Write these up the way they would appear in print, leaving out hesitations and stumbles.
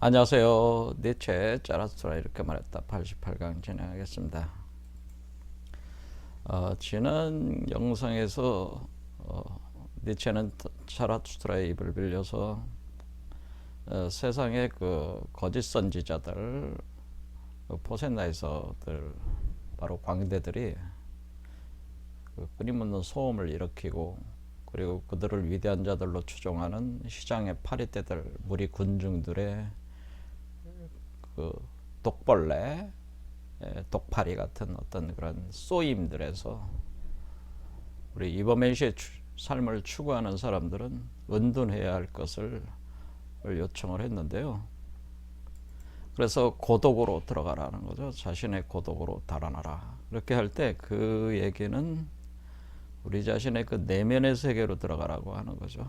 안녕하세요. 니체 자라스트라 이렇게 말했다 88강 진행하겠습니다. 지난 영상에서 니체는 자라투스트라의 입을 빌려서 세상의 그 거짓 선지자들, 포센나이서들, 바로 광대들이 끊임없는 소음을 일으키고, 그리고 그들을 위대한 자들로 추종하는 시장의 파리떼들, 무리 군중들의 그 독벌레, 독파리 같은 어떤 그런 쏘임들에서 우리 이버맨시의 삶을 추구하는 사람들은 은둔해야 할 것을 요청을 했는데요. 그래서 고독으로 들어가라는 거죠. 자신의 고독으로 달아나라. 그렇게 할 때 그 얘기는 우리 자신의 그 내면의 세계로 들어가라고 하는 거죠.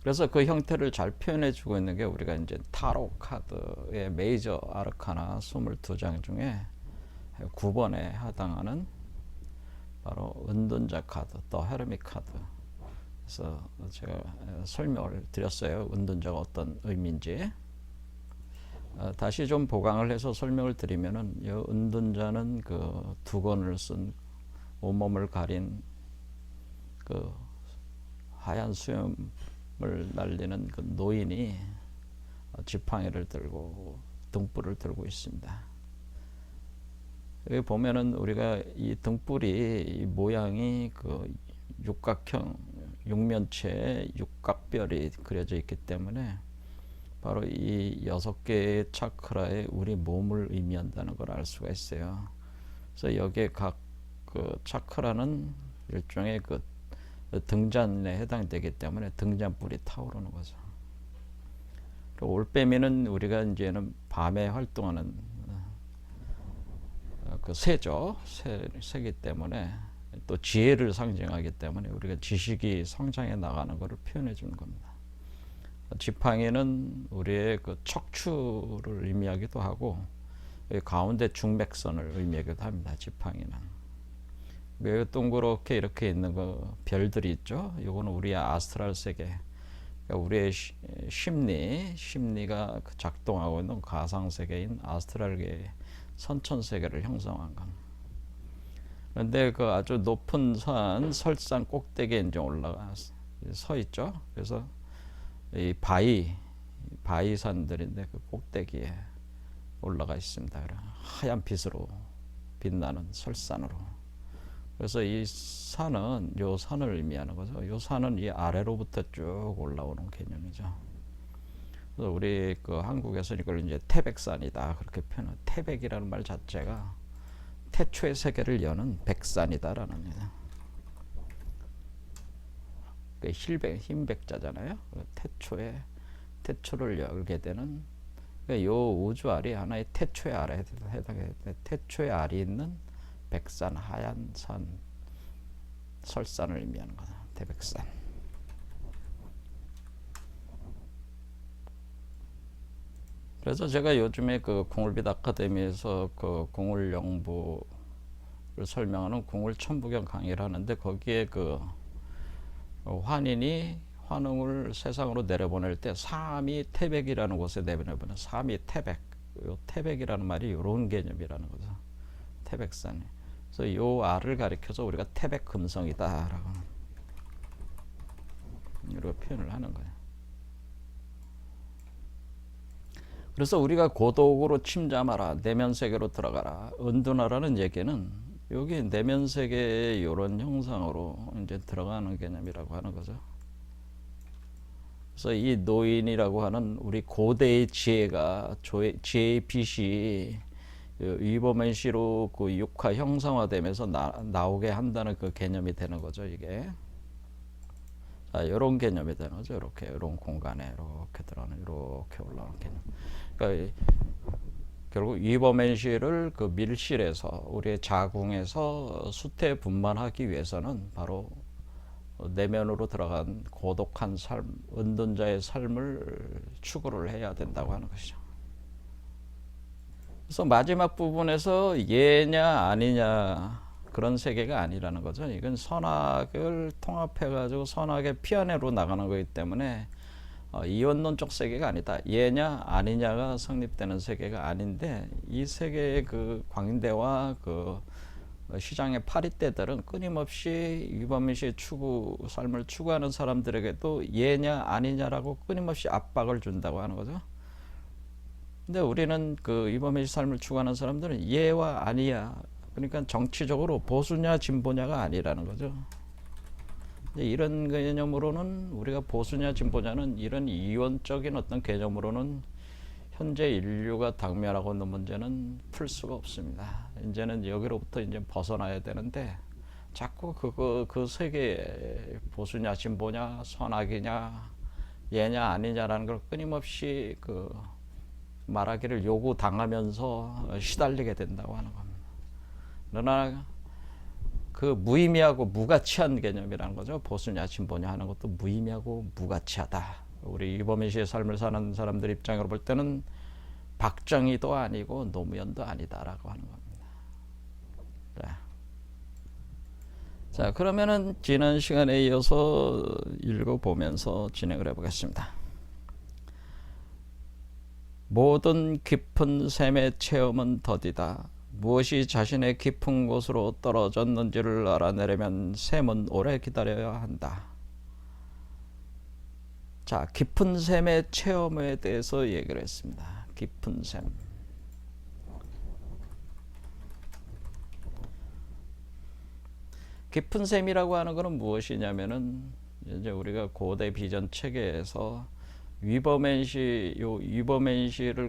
그래서 그 형태를 잘 표현해 주고 있는 게 우리가 이제 타로 카드의 메이저 아르카나 22장 중에 9번에 해당하는 바로 은둔자 카드, 더 헤르밋 카드. 그래서 제가 설명을 드렸어요. 은둔자가 어떤 의미인지. 다시 좀 보강을 해서 설명을 드리면은 이 은둔자는 그 두건을 쓴 온몸을 가린 그 하얀 수염 을 날리는 그 노인이 지팡이를 들고 등불을 들고 있습니다. 여기 보면은 우리가 이 등불이 이 모양이 그 육각형 육면체에 육각별이 그려져 있기 때문에 바로 이 6개의 차크라에 우리 몸을 의미한다는 걸 알 수가 있어요. 그래서 여기에 각 그 차크라는 일종의 그 등잔에 해당되기 때문에 등잔불이 타오르는 거죠. 올빼미는 우리가 이제는 밤에 활동하는 그 새죠. 새기 때문에 또 지혜를 상징하기 때문에 우리가 지식이 성장해 나가는 것을 표현해 주는 겁니다. 지팡이는 우리의 그 척추를 의미하기도 하고 가운데 중맥선을 의미하기도 합니다. 지팡이는. 매우 동그랗게 이렇게 있는 거 별들이 있죠. 이거는 우리의 아스트랄 세계, 그러니까 우리의 심리가 작동하고 있는 가상 세계인 아스트랄계의 선천 세계를 형성한 것. 그런데 그 아주 높은 산 설산 꼭대기에 이제 올라가 서 있죠. 그래서 이 바위산들인데 그 꼭대기에 올라가 있습니다. 하얀 빛으로 빛나는 설산으로. 그래서 이 산은 요 산을 의미하는 거죠. 요 산은 이 아래로부터 쭉 올라오는 개념이죠. 그래서 우리 그 한국에서 이걸 이제 태백산이다 그렇게 표현해요. 태백이라는 말 자체가 태초의 세계를 여는 백산이다라는 겁니다. 그 흰백자잖아요. 태초를 열게 되는 요 우주 알이 하나의 태초의 알에 해당해. 태초의 알이 있는 백산, 하얀 산, 설산을 의미하는 거다. 태백산. 그래서 제가 요즘에 그 궁울빛 아카데미에서 그 궁울 영부를 설명하는 궁울 천부경 강의를 하는데 거기에 그 환인이 환웅을 세상으로 내려보낼 때 삼위 태백이라는 곳에 내보내보는 삼위 태백. 요 태백이라는 말이 이런 개념이라는 거죠. 태백산이. 그래서 요 알을 가리켜서 우리가 태백 금성이다라고 이렇게 표현을 하는 거예요. 그래서 우리가 고독으로 침잠하라, 내면 세계로 들어가라, 은둔하라는 얘기는 여기 내면 세계의 이런 형상으로 이제 들어가는 개념이라고 하는 거죠. 그래서 이 노인이라고 하는 우리 고대의 지혜가 지혜의 빛이 위버맨시로 그 육화 형상화되면서 나오게 한다는 그 개념이 되는 거죠. 이게 이런 개념이 되는 거죠. 이렇게 이런 공간에 이렇게 들어가는 이렇게 올라오는 개념. 그러니까 결국 위버맨시를 그 밀실에서 우리의 자궁에서 수태 분만하기 위해서는 바로 내면으로 들어간 고독한 삶, 은둔자의 삶을 추구를 해야 된다고 하는 것이죠. 그래서 마지막 부분에서 예냐 아니냐 그런 세계가 아니라는 거죠. 이건 선악을 통합해 가지고 선악의 피아내로 나가는 거기 때문에 이원론적 세계가 아니다. 예냐 아니냐가 성립되는 세계가 아닌데 이 세계의 그 광대와 그 시장의 파리떼들은 끊임없이 위법의식 추구 삶을 추구하는 사람들에게도 예냐 아니냐라고 끊임없이 압박을 준다고 하는 거죠. 근데 우리는 그 위법의식 삶을 추구하는 사람들은 예와 아니야. 그러니까 정치적으로 보수냐 진보냐가 아니라는 거죠. 이런 개념으로는 우리가 보수냐 진보냐는 이런 이원적인 어떤 개념으로는 현재 인류가 당면하고 있는 문제는 풀 수가 없습니다. 이제는 여기로부터 이제 벗어나야 되는데 자꾸 그 세계에 보수냐 진보냐 선악이냐 예냐 아니냐라는 걸 끊임없이 그 말하기를 요구당하면서 시달리게 된다고 하는 겁니다. 그러나 그 무의미하고 무가치한 개념이라는 거죠. 보수냐 진보냐 하는 것도 무의미하고 무가치하다. 우리 이범희씨의 삶을 사는 사람들 입장으로 볼 때는 박정희도 아니고 노무현도 아니다라고 하는 겁니다. 자, 그러면은 지난 시간에 이어서 읽어보면서 진행을 해보겠습니다. 모든 깊은 샘의 체험은 더디다. 무엇이 자신의 깊은 곳으로 떨어졌는지를 알아내려면 샘은 오래 기다려야 한다. 자, 깊은 샘의 체험에 대해서 얘기를 했습니다. 깊은 샘. 깊은 샘이라고 하는 것은 무엇이냐면은 이제 우리가 고대 비전 체계에서 위버맨시를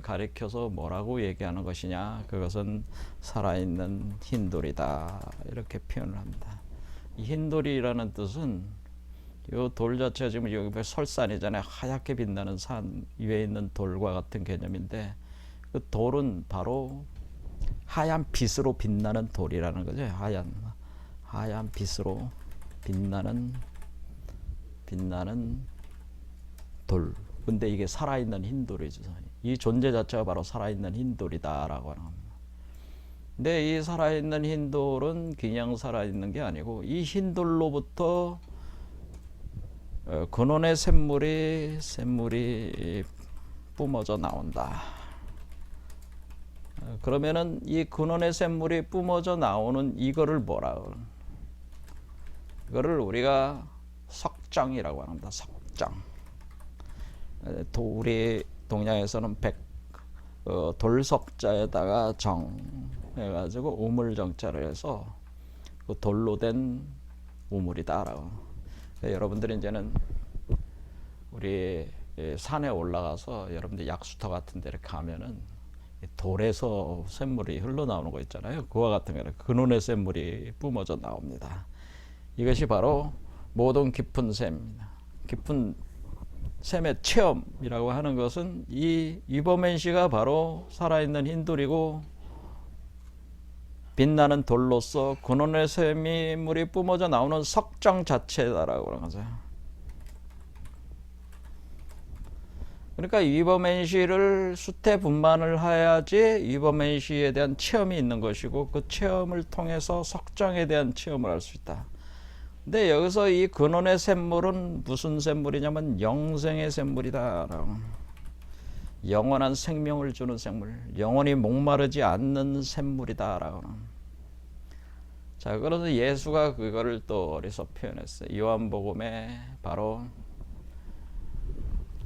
가리켜서 뭐라고 얘기하는 것이냐? 그것은 살아있는 흰돌이다. 이렇게 표현을 합니다. 이 흰돌이라는 뜻은 이 돌 자체가 지금 여기 설산이잖아요. 하얗게 빛나는 산 위에 있는 돌과 같은 개념인데 그 돌은 바로 하얀 빛으로 빛나는 돌이라는 거죠. 하얀 빛으로 빛나는 돌. 근데 이게 살아있는 흰돌이죠. 이 존재 자체가 바로 살아있는 흰돌이다라고 하는 겁니다. 근데 이 살아있는 흰돌은 그냥 살아있는 게 아니고 이 흰돌로부터 근원의 샘물이 뿜어져 나온다. 그러면은 이 근원의 샘물이 뿜어져 나오는 이거를 이거를 우리가 석장이라고 합니다. 석장. 우리 동양에서는 돌석자에다가 정 해가지고 우물정자를 해서 그 돌로 된 우물이다라고. 여러분들이 이제는 우리 산에 올라가서 여러분들 약수터 같은 데 이렇게 가면은 돌에서 샘물이 흘러나오는 거 있잖아요. 그와 같은 거는 근원의 샘물이 뿜어져 나옵니다. 이것이 바로 모든 깊은 샘의 체험이라고 하는 것은 이 위버맨시가 바로 살아있는 흰돌이고 빛나는 돌로서 근원의 샘물이 뿜어져 나오는 석장 자체다라고 하는 거죠. 그러니까 위버맨시를 수태분만을 해야지 위버맨시에 대한 체험이 있는 것이고 그 체험을 통해서 석장에 대한 체험을 할 수 있다. 근데 여기서 이 근원의 샘물은 무슨 샘물이냐면 영생의 샘물이다라고. 영원한 생명을 주는 샘물, 영원히 목마르지 않는 샘물이다라고. 자, 그래서 예수가 그거를 또 어디서 표현했어요. 요한복음에 바로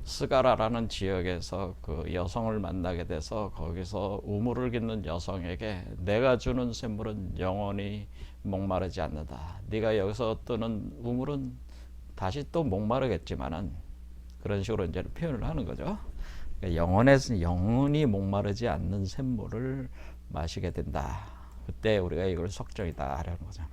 스가라라는 지역에서 그 여성을 만나게 돼서 거기서 우물을 깃는 여성에게 내가 주는 샘물은 영원히 목마르지 않는다. 네가 여기서 뜨는 우물은 다시 또 목마르겠지만은 그런 식으로 이제 표현을 하는 거죠. 그러니까 영원히 목마르지 않는 샘물을 마시게 된다. 그때 우리가 이걸 석정이다 하려는 거죠.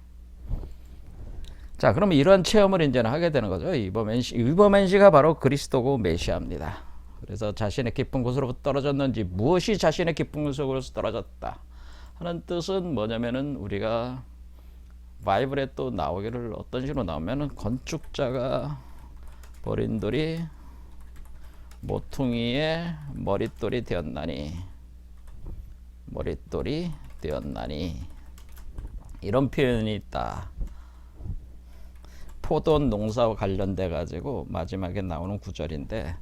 자, 그러면 이런 체험을 이제는 하게 되는 거죠. 위버맨시가 바로 그리스도고 메시아입니다. 그래서 자신의 깊은 곳으로 떨어졌는지 무엇이 자신의 깊은 곳으로 떨어졌다 하는 뜻은 뭐냐면은 우리가 바이블에 또 나오기를 어떤 식으로 나오면은 건축자가 버린 돌이 모퉁이의 머릿돌이 되었나니 이런 표현이 있다. 포도 농사와 관련돼 가지고 마지막에 나오는 구절인데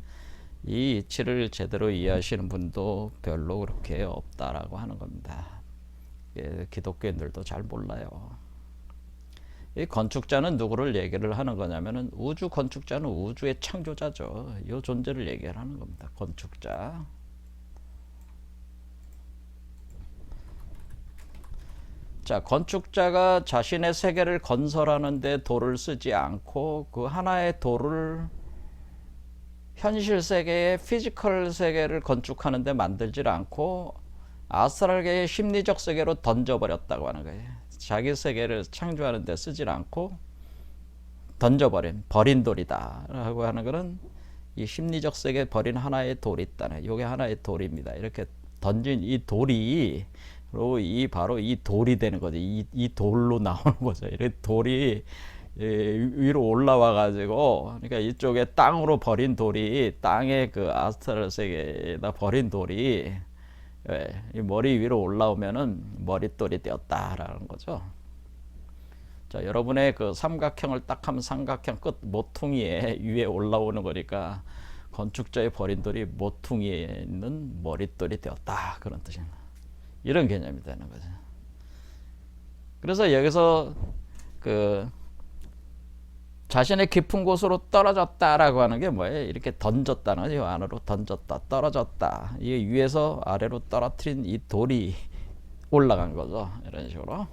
이 이치를 제대로 이해하시는 분도 별로 그렇게 없다라고 하는 겁니다. 기독교인들도 잘 몰라요. 이 건축자는 누구를 얘기를 하는 거냐면은 우주 건축자는 우주의 창조자죠. 이 존재를 얘기하는 겁니다. 건축자. 자, 건축자가 자신의 세계를 건설하는데 돌을 쓰지 않고 그 하나의 돌을 현실 세계의 피지컬 세계를 건축하는데 만들질 않고 아스트랄계의 심리적 세계로 던져버렸다고 하는 거예요. 자기 세계를 창조하는 데 쓰질 않고 버린 돌이다 라고 하는 것은 이 심리적 세계에 버린 하나의 돌이 있다네. 이게 하나의 돌입니다. 이렇게 던진 이 돌이 바로 이 돌이 되는 거죠. 이 돌로 나오는 거죠. 이렇게 돌이 위로 올라와 가지고, 그러니까 이쪽에 땅으로 버린 돌이, 땅의 그 아스트랄 세계에다 버린 돌이 이 머리 위로 올라오면은 머릿돌이 되었다라는 거죠. 자, 여러분의 그 삼각형을 딱 하면 삼각형 끝 모퉁이에 위에 올라오는 거니까 건축자의 버린 돌이 모퉁이에 있는 머릿돌이 되었다, 그런 뜻입니다. 이런 개념이 되는 거죠. 그래서 여기서 그 자신의 깊은 곳으로 떨어졌다라고 하는 게 뭐예요? 이렇게 던졌다는 거죠. 안으로 던졌다, 떨어졌다. 이게 위에서 아래로 떨어뜨린 이 돌이 올라간 거죠. 이런 식으로.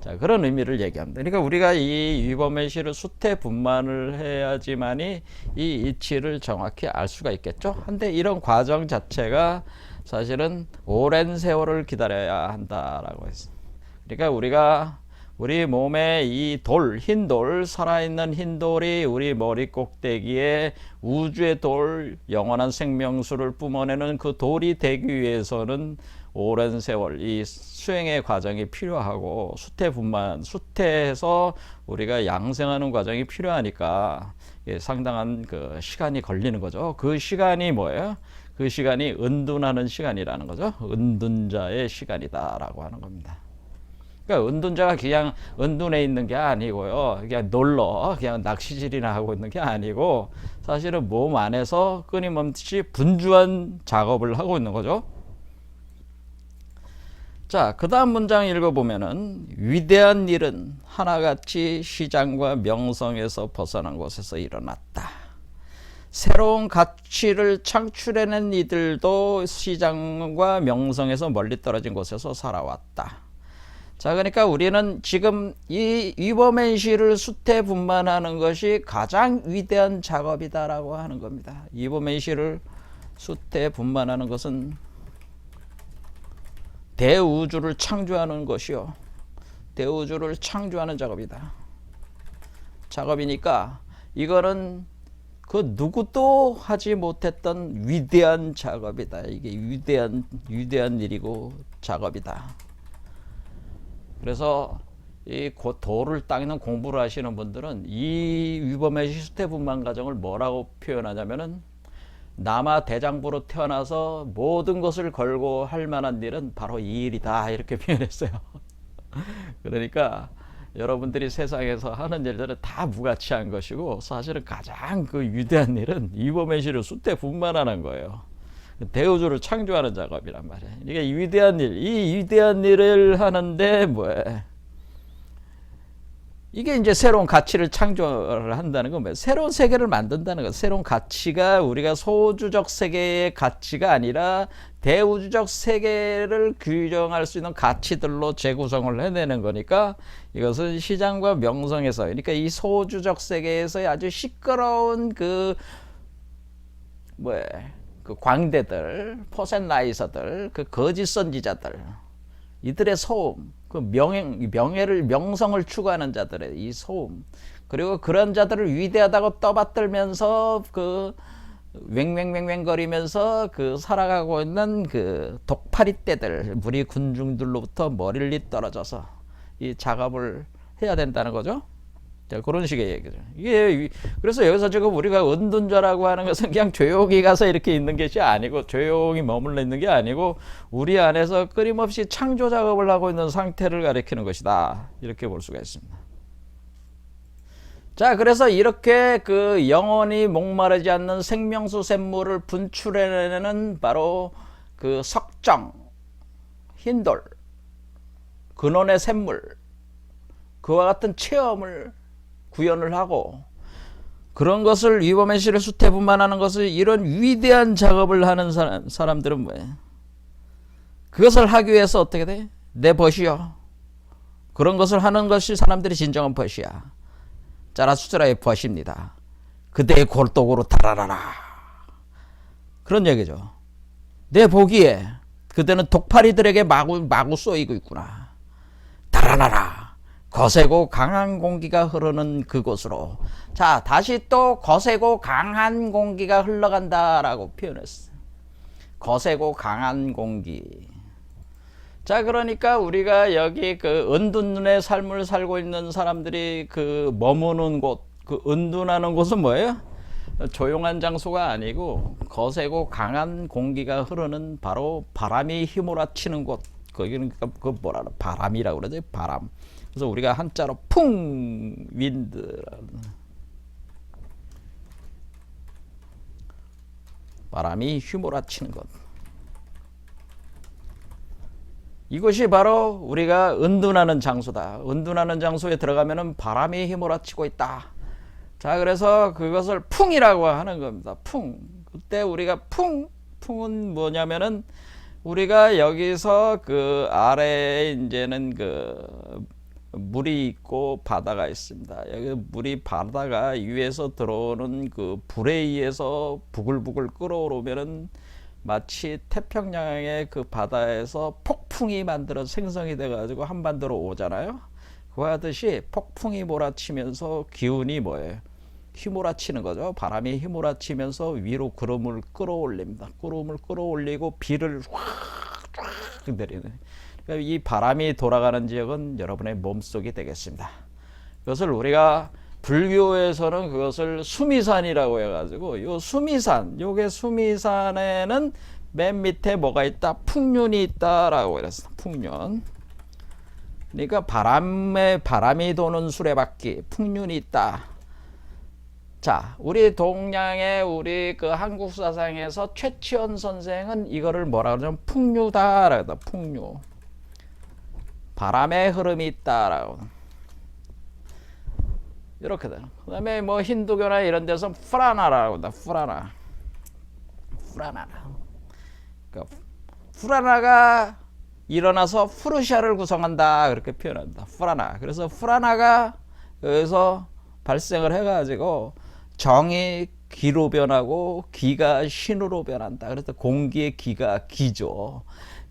자, 그런 의미를 얘기합니다. 그러니까 우리가 이 위법의 시를 수태분만을 해야지만이 이 이치를 정확히 알 수가 있겠죠. 근데 이런 과정 자체가 사실은 오랜 세월을 기다려야 한다라고 했습니다. 그러니까 우리 몸에 이 돌, 흰 돌, 살아있는 흰 돌이 우리 머리 꼭대기에 우주의 돌, 영원한 생명수를 뿜어내는 그 돌이 되기 위해서는 오랜 세월, 이 수행의 과정이 필요하고 수태해서 우리가 양생하는 과정이 필요하니까 상당한 그 시간이 걸리는 거죠. 그 시간이 뭐예요? 그 시간이 은둔하는 시간이라는 거죠. 은둔자의 시간이다라고 하는 겁니다. 그러니까 은둔자가 그냥 은둔해 있는 게 아니고요. 그냥 그냥 낚시질이나 하고 있는 게 아니고 사실은 몸 안에서 끊임없이 분주한 작업을 하고 있는 거죠. 자, 그 다음 문장 읽어보면은 위대한 일은 하나같이 시장과 명성에서 벗어난 곳에서 일어났다. 새로운 가치를 창출해낸 이들도 시장과 명성에서 멀리 떨어진 곳에서 살아왔다. 자, 그러니까 우리는 지금 이 위버맨시를 수태분만하는 것이 가장 위대한 작업이다라고 하는 겁니다. 위버맨시를 수태분만하는 것은 대우주를 창조하는 것이요. 대우주를 창조하는 작업이니까 이거는 그 누구도 하지 못했던 위대한 작업이다. 이게 위대한 일이고 작업이다. 그래서 이 도를 닦는 공부를 하시는 분들은 이 위범의 수태분만 과정을 뭐라고 표현하냐면은 남아 대장부로 태어나서 모든 것을 걸고 할 만한 일은 바로 이 일이다, 이렇게 표현했어요. 그러니까 여러분들이 세상에서 하는 일들은 다 무가치한 것이고 사실은 가장 그 위대한 일은 위범의 시를 수태분만하는 거예요. 대우주를 창조하는 작업이란 말이에요. 그러니까 이 위대한 일을 하는데 뭐예요? 이게 이제 새로운 가치를 창조를 한다는 건 뭐예요? 새로운 세계를 만든다는 거. 새로운 가치가 우리가 소주적 세계의 가치가 아니라 대우주적 세계를 규정할 수 있는 가치들로 재구성을 해내는 거니까 이것은 시장과 명성에서, 그러니까 이 소주적 세계에서의 아주 시끄러운 그 광대들, 포센라이서들, 그 거짓 선지자들, 이들의 소음, 그 명성을 추구하는 자들의 이 소음, 그리고 그런 자들을 위대하다고 떠받들면서 그 왱왱왱왱거리면서 그 살아가고 있는 그 독파리 떼들, 무리 군중들로부터 멀리 떨어져서 이 작업을 해야 된다는 거죠. 자, 그런 식의 얘기죠. 이게 그래서 여기서 지금 우리가 은둔자라고 하는 것은 그냥 조용히 가서 이렇게 있는 것이 아니고, 조용히 머물러 있는 게 아니고 우리 안에서 끊임없이 창조 작업을 하고 있는 상태를 가리키는 것이다, 이렇게 볼 수가 있습니다. 자, 그래서 이렇게 그 영원히 목마르지 않는 생명수 샘물을 분출해내는 바로 그 석정, 흰돌, 근원의 샘물, 그와 같은 체험을 구현을 하고, 그런 것을 위범의 실의 수태분만 하는 것을, 이런 위대한 작업을 하는 사람들은 뭐예요? 그것을 하기 위해서 어떻게 돼? 내 벗이요. 그런 것을 하는 것이 사람들이 진정한 벗이야. 짜라수자라의 벗입니다. 그대의 골독으로 달아나라. 그런 얘기죠. 내 보기에 그대는 독파리들에게 마구 쏘이고 있구나. 달아나라. 거세고 강한 공기가 흐르는 그곳으로. 자, 다시 또 거세고 강한 공기가 흘러간다라고 표현했어요. 거세고 강한 공기. 자, 그러니까 우리가 여기 그 은둔의 삶을 살고 있는 사람들이 그 머무는 곳, 그 은둔하는 곳은 뭐예요? 조용한 장소가 아니고 거세고 강한 공기가 흐르는 바로 바람이 휘몰아치는 곳. 거기는 그 뭐라 그래? 바람이라고 그러죠. 바람. 그래서 우리가 한자로 풍 윈드, 바람이 휘몰아치는 곳. 이것이 바로 우리가 은둔하는 장소다. 은둔하는 장소에 들어가면은 바람이 휘몰아치고 있다. 자, 그래서 그것을 풍이라고 하는 겁니다. 풍. 그때 우리가 풍은 뭐냐면은 우리가 여기서 그 아래에 이제는 그 물이 있고 바다가 있습니다. 여기 물이 바다가 위에서 들어오는 그 불에 의해서 부글부글 끓어오르면은 마치 태평양의 그 바다에서 폭풍이 만들어 생성이 돼가지고 한반도로 오잖아요. 그와 같이 폭풍이 몰아치면서 기운이 뭐예요? 휘몰아치는 거죠. 바람이 휘몰아치면서 위로 구름을 끌어올립니다. 구름을 끌어올리고 비를 확 내리는. 그러니까 이 바람이 돌아가는 지역은 여러분의 몸속이 되겠습니다. 그것을 우리가 불교에서는 그것을 수미산이라고 해가지고, 요 수미산, 요게 수미산에는 맨 밑에 뭐가 있다? 풍륜이 있다라고 그랬어. 풍륜. 그러니까 바람이 도는 수레바퀴, 풍륜이 있다. 자, 우리 동양의 우리 그 한국 사상에서 최치원 선생은 이거를 뭐라 그러냐면 풍류다라고 해서 풍류. 바람의 흐름이 있다라고. 이렇게 돼요. 그 다음에 뭐 힌두교나 이런 데서 프라나라고 한다. 프라나. 그러니까 프라나가 일어나서 푸르샤를 구성한다. 그렇게 표현한다. 프라나. 그래서 프라나가 여기서 발생을 해가지고 정이 기로 변하고 기가 신으로 변한다. 그래서 공기의 기가 기죠.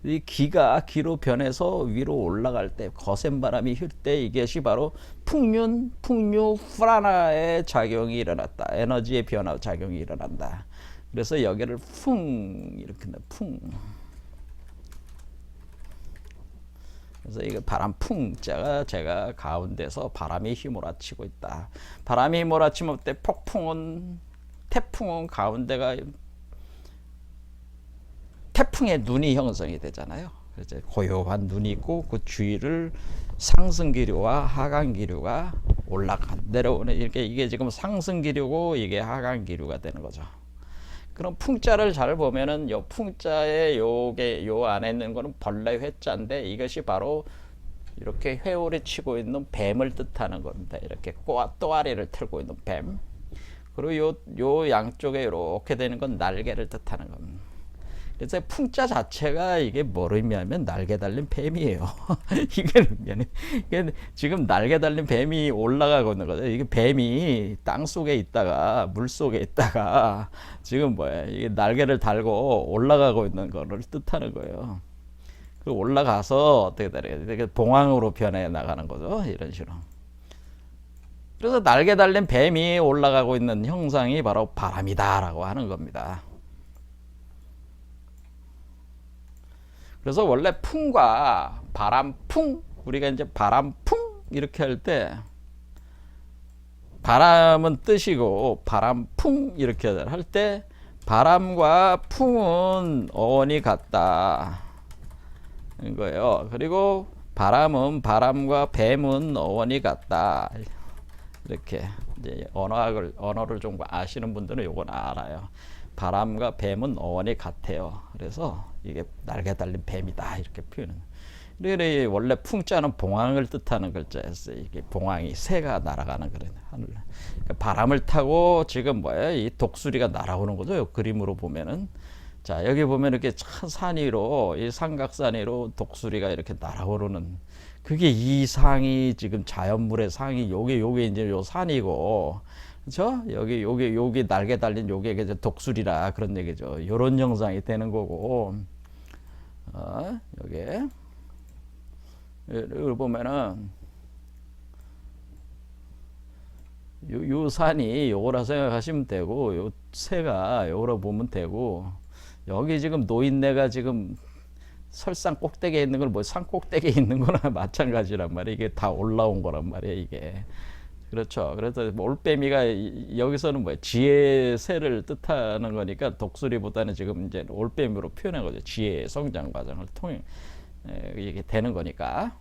이 기가 기로 변해서 위로 올라갈 때, 거센 바람이 힐 때 이것이 바로 풍류 프라나의 작용이 일어났다. 에너지의 변화 작용이 일어난다. 그래서 여기를 풍 이렇게 풍. 그래서 이거 바람 풍자가 제가 가운데서 바람이 휘몰아치고 있다. 바람이 휘몰아치면 때 태풍은 가운데가 태풍의 눈이 형성이 되잖아요. 그래서 고요한 눈이 있고 그 주위를 상승기류와 하강기류가 내려오는, 이게 지금 상승기류고 이게 하강기류가 되는 거죠. 그럼 풍자를 잘 보면은 요 풍자의 요 안에 있는 거는 벌레 회자인데, 이것이 바로 이렇게 회오리 치고 있는 뱀을 뜻하는 겁니다. 이렇게 또아리를 틀고 있는 뱀. 그리고 요 양쪽에 이렇게 되는 건 날개를 뜻하는 겁니다. 그래서 풍자 자체가 이게 뭐로 의미하면 날개 달린 뱀이에요. 이게 지금 날개 달린 뱀이 올라가고 있는 거죠. 이게 뱀이 땅 속에 있다가 물 속에 있다가 지금 뭐야? 이게 날개를 달고 올라가고 있는 거를 뜻하는 거예요. 그 올라가서 어떻게 되게 봉황으로 변해 나가는 거죠. 이런 식으로. 그래서 날개 달린 뱀이 올라가고 있는 형상이 바로 바람이다라고 하는 겁니다. 그래서 원래 풍과 바람풍, 우리가 이제 바람풍 이렇게 할 때 바람은 뜻이고 바람풍 이렇게 할 때 바람과 풍은 어원이 같다 인 거예요. 그리고 바람과 뱀은 어원이 같다 이렇게. 이제 언어를 좀 아시는 분들은 요건 알아요. 바람과 뱀은 어원이 같아요. 그래서 이게 날개 달린 뱀이다 이렇게 표현은. 그래 원래 풍자는 봉황을 뜻하는 글자였어요. 이게 봉황이 새가 날아가는 그런 하늘. 그러니까 바람을 타고 지금 뭐예요? 이 독수리가 날아오는 거죠. 요 그림으로 보면은. 자 여기 보면 이렇게 산 위로 이 삼각산 위로 독수리가 이렇게 날아오르는 그게 이 상이 지금 자연물의 상이 요게 이제 요 산이고 그렇죠? 여기 날개 달린 요게 이제 독수리라 그런 얘기죠. 요런 형상이 되는 거고 요게 여기 보면은 요 산이 요거라 생각하시면 되고 요 새가 요거라 보면 되고 여기 지금 노인네가 지금 설산 꼭대기에 있는 걸 뭐 산 꼭대기에 있는 거나 마찬가지란 말이에요. 이게 다 올라온 거란 말이에요. 이게 그렇죠. 그래서 올빼미가 여기서는 뭐예요? 지혜 새를 뜻하는 거니까 독수리보다는 지금 이제 올빼미로 표현한 거죠. 지혜의 성장 과정을 통해 이게 되는 거니까.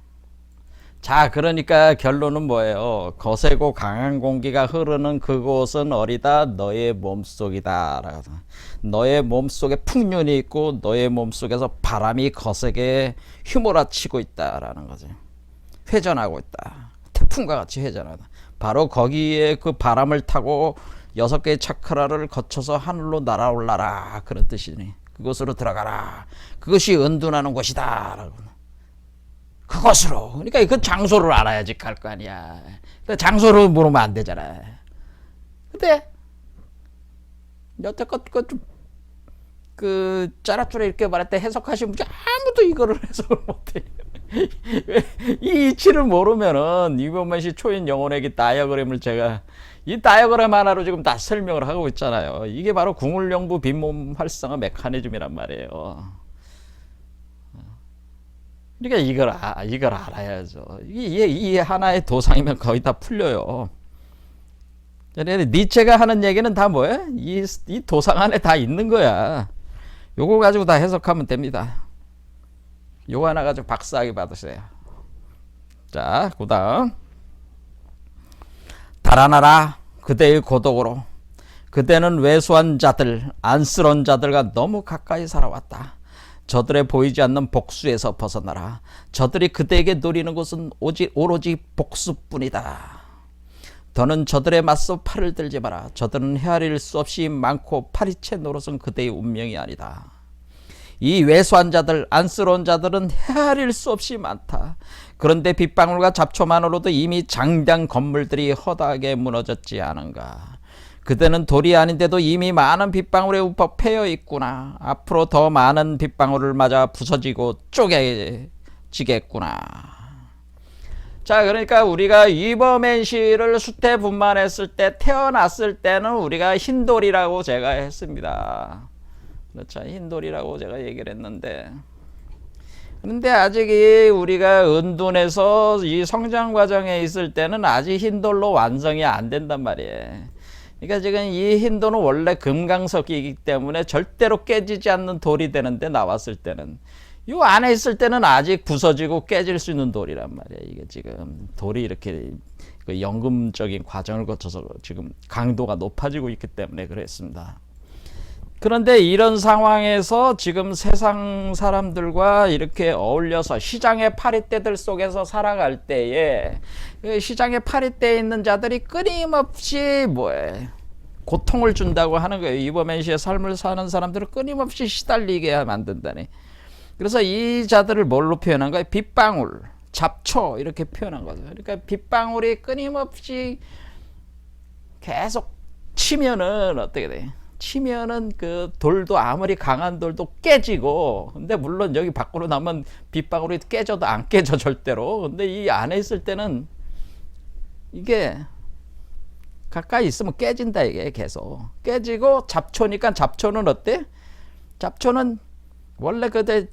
자, 그러니까 결론은 뭐예요? 거세고 강한 공기가 흐르는 그곳은 어리다 너의 몸속이다. 너의 몸속에 풍년이 있고 너의 몸속에서 바람이 거세게 휘몰아치고 있다라는 거죠. 회전하고 있다. 태풍과 같이 회전하다. 바로 거기에 그 바람을 타고 6개의 차크라를 거쳐서 하늘로 날아올라라. 그런 뜻이니. 그곳으로 들어가라. 그것이 은둔하는 곳이다. 라고. 그것으로. 그러니까 그 장소를 알아야지 갈 거 아니야. 장소를 모르면 안 되잖아. 근데 여태껏 그 짜라쭈라 이렇게 말할 때 해석하시는 분이 아무도 이거를 해석을 못해. 이 이치를 모르면은 이병만 씨 초인 영혼의 다이어그램을 제가 이 다이어그램 하나로 지금 다 설명을 하고 있잖아요. 이게 바로 궁울영부 빈몸 활성화 메커니즘이란 말이에요. 그러니까 이걸 알아야죠. 이 하나의 도상이면 거의 다 풀려요. 니체가 하는 얘기는 다 뭐예요? 이 도상 안에 다 있는 거야. 요거 가지고 다 해석하면 됩니다. 요거 하나 가지고 박사학위 받으세요. 자, 그 다음. 달아나라 그대의 고독으로. 그대는 왜소한 자들, 안쓰러운 자들과 너무 가까이 살아왔다. 저들의 보이지 않는 복수에서 벗어나라. 저들이 그대에게 노리는 것은 오로지 복수뿐이다. 더는 저들에 맞서 팔을 들지 마라. 저들은 헤아릴 수 없이 많고 파리채 노릇은 그대의 운명이 아니다. 이 왜소한 자들, 안쓰러운 자들은 헤아릴 수 없이 많다. 그런데 빗방울과 잡초만으로도 이미 장대한 건물들이 허다하게 무너졌지 않은가. 그대는 돌이 아닌데도 이미 많은 빗방울에 우퍼 패여 있구나. 앞으로 더 많은 빗방울을 맞아 부서지고 쪼개지겠구나. 자, 그러니까 우리가 이버맨시를 수태분만했을 때 태어났을 때는 우리가 흰돌이라고 제가 했습니다. 그렇죠. 흰돌이라고 제가 얘기를 했는데 그런데 아직 우리가 은둔해서 이 성장 과정에 있을 때는 아직 흰돌로 완성이 안 된단 말이에요. 그러니까 지금 이 흰돌은 원래 금강석이기 때문에 절대로 깨지지 않는 돌이 되는데 나왔을 때는 이 안에 있을 때는 아직 부서지고 깨질 수 있는 돌이란 말이에요. 이게 지금 돌이 이렇게 그 연금적인 과정을 거쳐서 지금 강도가 높아지고 있기 때문에 그랬습니다. 그런데 이런 상황에서 지금 세상 사람들과 이렇게 어울려서 시장의 파리떼들 속에서 살아갈 때에 시장의 파리떼에 있는 자들이 끊임없이 고통을 준다고 하는 거예요. 이버맨시의 삶을 사는 사람들을 끊임없이 시달리게 만든다니. 그래서 이 자들을 뭘로 표현한 거예요? 빗방울, 잡초 이렇게 표현한 거죠. 그러니까 빗방울이 끊임없이 계속 치면은 어떻게 돼요? 치면은 그 돌도 아무리 강한 돌도 깨지고 근데 물론 여기 밖으로 나면 빗방울이 깨져도 안 깨져 절대로. 근데 이 안에 있을 때는 이게 가까이 있으면 깨진다. 이게 계속 깨지고 깨지고 잡초는 어때? 잡초는 원래 그때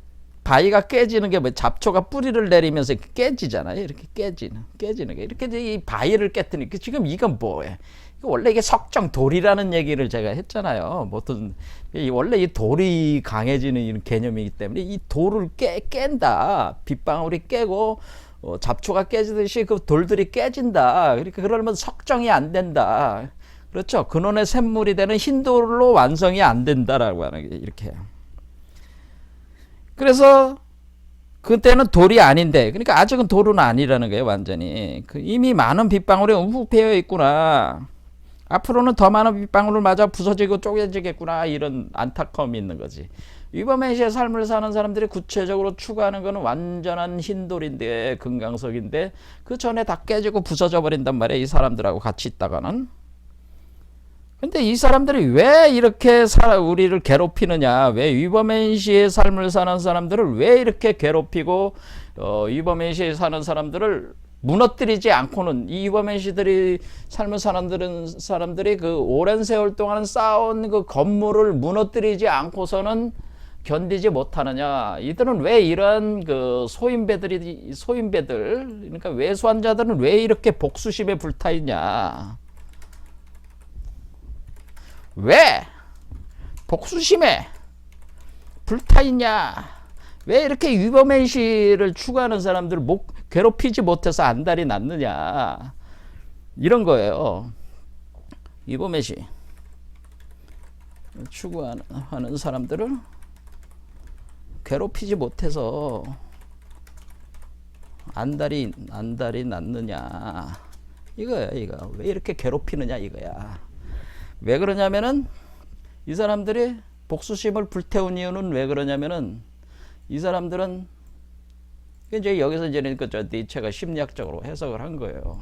바위가 깨지는 게 잡초가 뿌리를 내리면서 깨지잖아요. 이렇게 깨지는 게 이렇게 이 바위를 깨뜨리니까 지금 이건 뭐예요? 원래 이게 석정 돌이라는 얘기를 제가 했잖아요. 원래 이 돌이 강해지는 이런 개념이기 때문에 이 돌을 깬다. 빗방울이 깨고 잡초가 깨지듯이 그 돌들이 깨진다. 그러니까 그러면 석정이 안 된다. 그렇죠. 근원의 샘물이 되는 흰돌로 완성이 안 된다라고 하는 게 이렇게. 그래서 그때는 돌이 아닌데, 그러니까 아직은 돌은 아니라는 거예요, 완전히. 이미 많은 빗방울이 움푹 패여 있구나. 앞으로는 더 많은 빗방울을 맞아 부서지고 쪼개지겠구나. 이런 안타까움이 있는 거지. 위버메시의 삶을 사는 사람들이 구체적으로 추구하는 것은 완전한 흰돌인데, 금강석인데, 그 전에 다 깨지고 부서져 버린단 말이에요. 이 사람들하고 같이 있다가는. 근데 이 사람들이 왜 이렇게 우리를 괴롭히느냐, 왜 위버맨시의 삶을 사는 사람들을 왜 이렇게 괴롭히고 위버맨시에 사는 사람들을 무너뜨리지 않고는, 이 위버맨시들이 삶을 사는 사람들이 그 오랜 세월 동안 쌓아온 그 건물을 무너뜨리지 않고서는 견디지 못하느냐. 이들은 왜 이런 그 소인배들, 그러니까 외소한 자들은 왜 이렇게 복수심에 불타 있냐. 왜 복수심에 불타 있냐? 왜 이렇게 위버맨시를 추구하는 사람들을 괴롭히지 못해서 안달이 났느냐? 이런 거예요. 위버맨시 추구하는 사람들을 괴롭히지 못해서 안달이 났느냐? 이거야, 이거. 왜 이렇게 괴롭히느냐, 이거야. 왜 그러냐면은, 이 사람들이 복수심을 불태운 이유는 왜 그러냐면은, 이 사람들은 이제 여기서 이제 니체가 심리학적으로 해석을 한 거예요.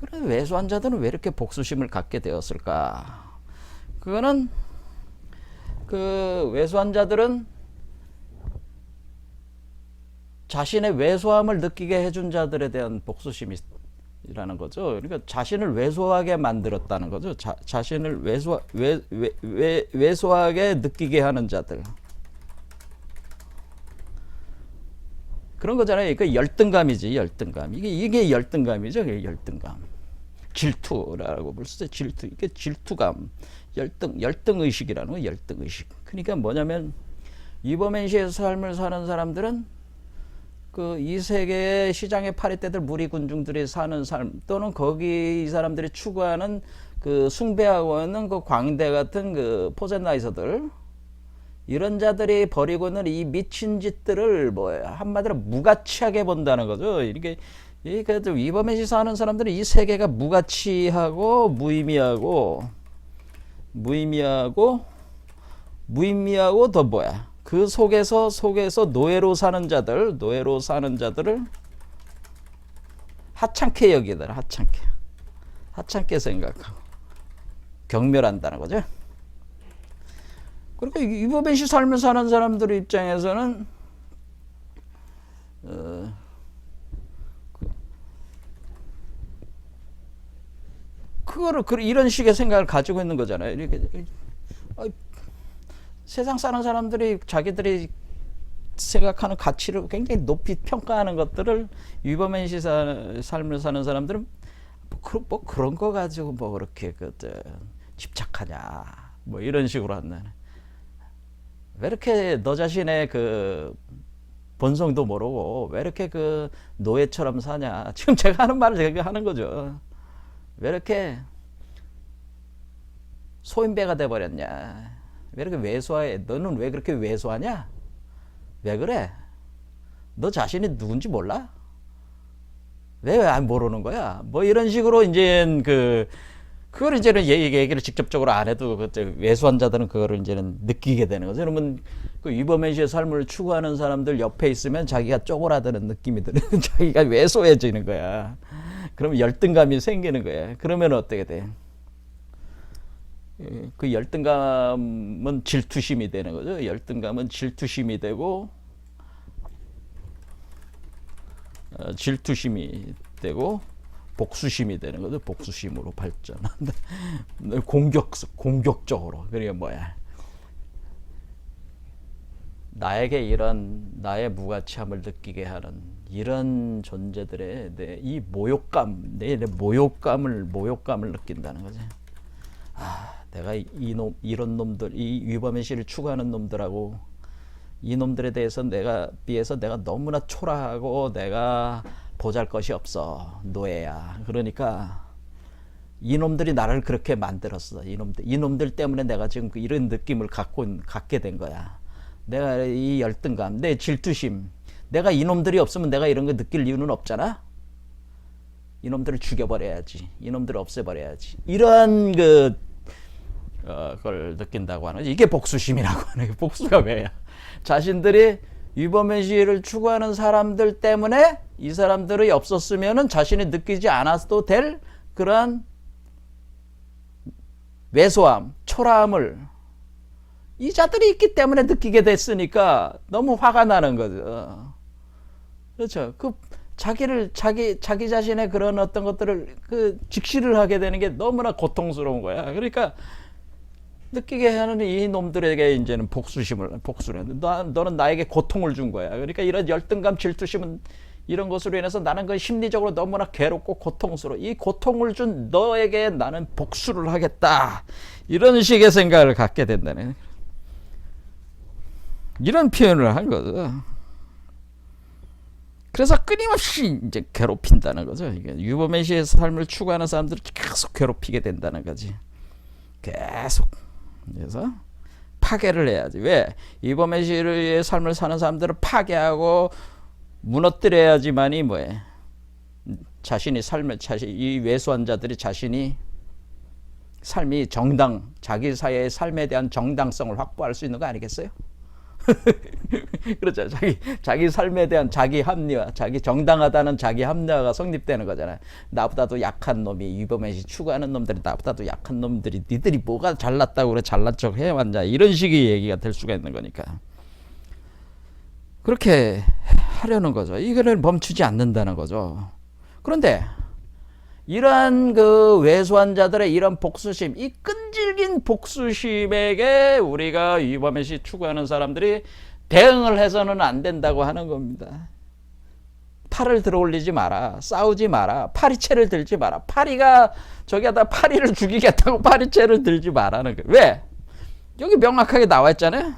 그래, 외소한 자들은 왜 이렇게 복수심을 갖게 되었을까? 그거는 그 외소한 자들은 자신의 외소함을 느끼게 해준 자들에 대한 복수심이 라는 거죠. 그러니까 자신을 왜소하게 만들었다는 거죠. 자신을 왜소하게 느끼게 하는 자들. 그런 거잖아요. 그 열등감이지, 열등감. 이게 열등감이죠. 이게 열등감. 질투라고 볼 수 있어요. 질투. 이게 질투감. 열등 의식이라는 거, 열등 의식. 그러니까 뭐냐면, 위버맨시의 삶을 사는 사람들은 그 이 세계의 시장의 파리떼들 무리군중들이 사는 삶, 또는 거기 이 사람들이 추구하는 그 숭배하고 있는 그 광대 같은 그 포젠나이저들, 이런 자들이 벌이고 있는 이 미친 짓들을 한마디로 무가치하게 본다는 거죠. 이게 그래도 위버맨시 사는 사람들은 이 세계가 무가치하고 무의미하고 더 그 속에서 노예로 사는 자들을 하찮게 여기더라. 하찮게 생각하고 경멸한다는 거죠. 그러니까 위버맨시 삶을 사는 사람들 입장에서는 그거를 이런 식의 생각을 가지고 있는 거잖아요. 이렇게 세상 사는 사람들이 자기들이 생각하는 가치를 굉장히 높이 평가하는 것들을 위버맨시 삶을 사는 사람들은 뭐 그런 거 가지고 뭐 그렇게 집착하냐, 뭐 이런 식으로 한다네. 왜 이렇게 너 자신의 그 본성도 모르고 왜 이렇게 그 노예처럼 사냐. 지금 제가 하는 말을 제가 하는 거죠. 왜 이렇게 소인배가 돼버렸냐. 왜 이렇게 왜소해? 너는 왜 그렇게 왜소하냐? 왜 그래? 너 자신이 누군지 몰라? 왜 모르는 거야? 뭐 이런 식으로 이제 그걸 이제는 얘기를 직접적으로 안 해도 왜소한 자들은 그거를 이제는 느끼게 되는 거죠. 그러면 그 위버맨시의 삶을 추구하는 사람들 옆에 있으면 자기가 쪼그라드는 느낌이 드는, 자기가 왜소해지는 거야. 그러면 열등감이 생기는 거야. 그러면 어떻게 돼? 그 열등감은 질투심이 되는 거죠. 열등감은 질투심이 되고, 복수심이 되는 거죠. 복수심으로 발전한다. 공격적으로. 그러니까 뭐야? 나에게 이런 나의 무가치함을 느끼게 하는 이런 존재들의 이 모욕감, 내 모욕감을 느낀다는 거죠. 내가 이런 놈들, 이 위버맨시를 추구하는 놈들하고 이놈들에 대해서 비해서 내가 너무나 초라하고 내가 보잘것이 없어. 노예야. 그러니까 이놈들이 나를 그렇게 만들었어. 이놈들 때문에 내가 지금 이런 느낌을 갖게 된 거야. 내가 이 열등감, 내 질투심. 내가 이놈들이 없으면 내가 이런 거 느낄 이유는 없잖아. 이놈들을 죽여버려야지. 이놈들을 없애버려야지. 이런 걸 느낀다고 하는 거지. 이게 복수심이라고 하는 게. 복수가 왜야? 자신들이 유범의 시를 추구하는 사람들 때문에 이 사람들이 없었으면 자신이 느끼지 않았어도 될 그러한 왜소함, 초라함을 이 자들이 있기 때문에 느끼게 됐으니까 너무 화가 나는 거죠. 그렇죠. 자기 자신의 그런 어떤 것들을 직시를 하게 되는 게 너무나 고통스러운 거야. 그러니까 느끼게 하는 이 놈들에게 이제는 복수를 너는 나에게 고통을 준 거야. 그러니까 이런 열등감, 질투심은 이런 것으로 인해서 나는 그 심리적으로 너무나 괴롭고 고통스러워. 이 고통을 준 너에게 나는 복수를 하겠다. 이런 식의 생각을 갖게 된다네. 이런 표현을 한 거죠. 그래서 끊임없이 이제 괴롭힌다는 거죠. 이게 유범의 시의 삶을 추구하는 사람들을 계속 괴롭히게 된다는 거지. 계속. 그래서 파괴를 해야지. 왜? 유범의 시의 삶을 사는 사람들을 파괴하고 무너뜨려야지만이 뭐해? 이 왜소한 자들이 자신이 삶이 자기 사회의 삶에 대한 정당성을 확보할 수 있는 거 아니겠어요? 그렇죠. 자기 삶에 대한 자기 합리화, 정당하다는 자기 합리화가 성립되는 거잖아요. 나보다도 약한 놈이, 유범의시 추구하는 놈들이 나보다도 약한 놈들이 니들이 뭐가 잘났다고 그래, 잘난 척 해왔냐, 이런 식의 얘기가 될 수가 있는 거니까. 그렇게 하려는 거죠. 이거를 멈추지 않는다는 거죠. 그런데 이러한 왜소한 자들의 이런 복수심, 이 끈질긴 복수심에게 우리가 유범의시 추구하는 사람들이 대응을 해서는 안 된다고 하는 겁니다. 팔을 들어올리지 마라. 싸우지 마라. 파리채를 들지 마라. 저기하다 파리를 죽이겠다고 파리채를 들지 마라는 거예요. 왜? 여기 명확하게 나와 있잖아요.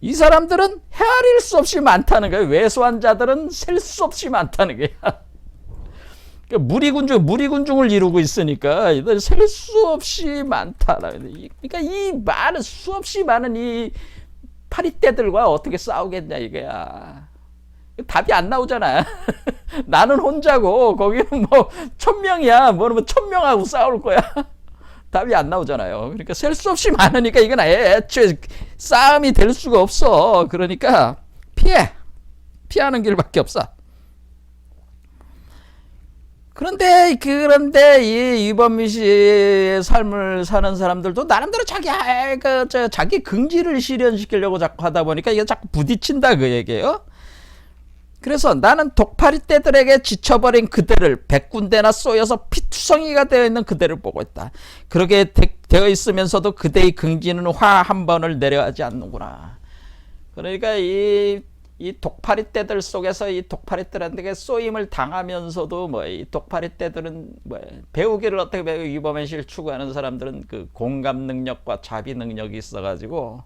이 사람들은 헤아릴 수 없이 많다는 거예요. 왜소한 자들은 셀 수 없이 많다는 거야. 그러니까 무리군중을 이루고 있으니까 셀 수 없이 많다. 그러니까 수없이 많은 이 파리떼들과 어떻게 싸우겠냐 이거야. 답이 안 나오잖아. 나는 혼자고 거기는 뭐 1000명이야. 뭐 1000명하고 싸울 거야. 답이 안 나오잖아요. 그러니까 셀 수 없이 많으니까 이건 애초에 싸움이 될 수가 없어. 그러니까 피하는 길밖에 없어. 그런데 이 유범민 씨의 삶을 사는 사람들도 나름대로 자기 긍지를 실현시키려고 자꾸 하다 보니까 이게 자꾸 부딪힌다 그 얘기예요. 그래서 나는 독파리 떼들에게 지쳐버린 그대를 100군데나 쏘여서 피투성이가 되어 있는 그대를 보고 있다. 그렇게 되어 있으면서도 그대의 긍지는 화 한 번을 내려하지 않는구나. 그러니까 이 독파리 떼들 속에서 이 독파리 떼들한테 쏘임을 당하면서도 이 독파리 떼들은 배우기를 어떻게 배우고 유범의 시를 추구하는 사람들은 그 공감 능력과 자비 능력이 있어가지고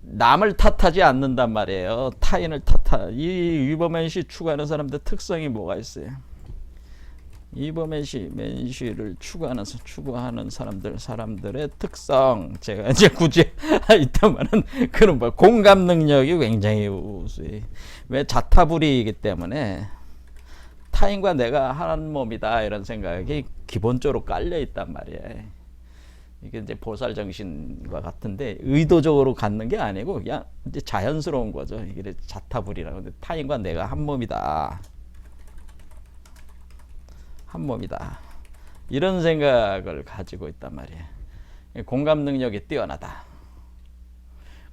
남을 탓하지 않는단 말이에요. 타인을 이 유범의 시 추구하는 사람들 특성이 뭐가 있어요? 맨시를 추구하는 사람들의 특성, 제가 이제 굳이 있다면은 그런 공감 능력이 굉장히 우수해. 왜? 자타불이이기 때문에 타인과 내가 한 몸이다 이런 생각이 기본적으로 깔려 있단 말이에요. 이게 이제 보살 정신과 같은데 의도적으로 갖는 게 아니고 그냥 이제 자연스러운 거죠. 이게 자타불이라고. 타인과 내가 한 몸이다. 한 몸이다. 이런 생각을 가지고 있단 말이에요. 공감 능력이 뛰어나다.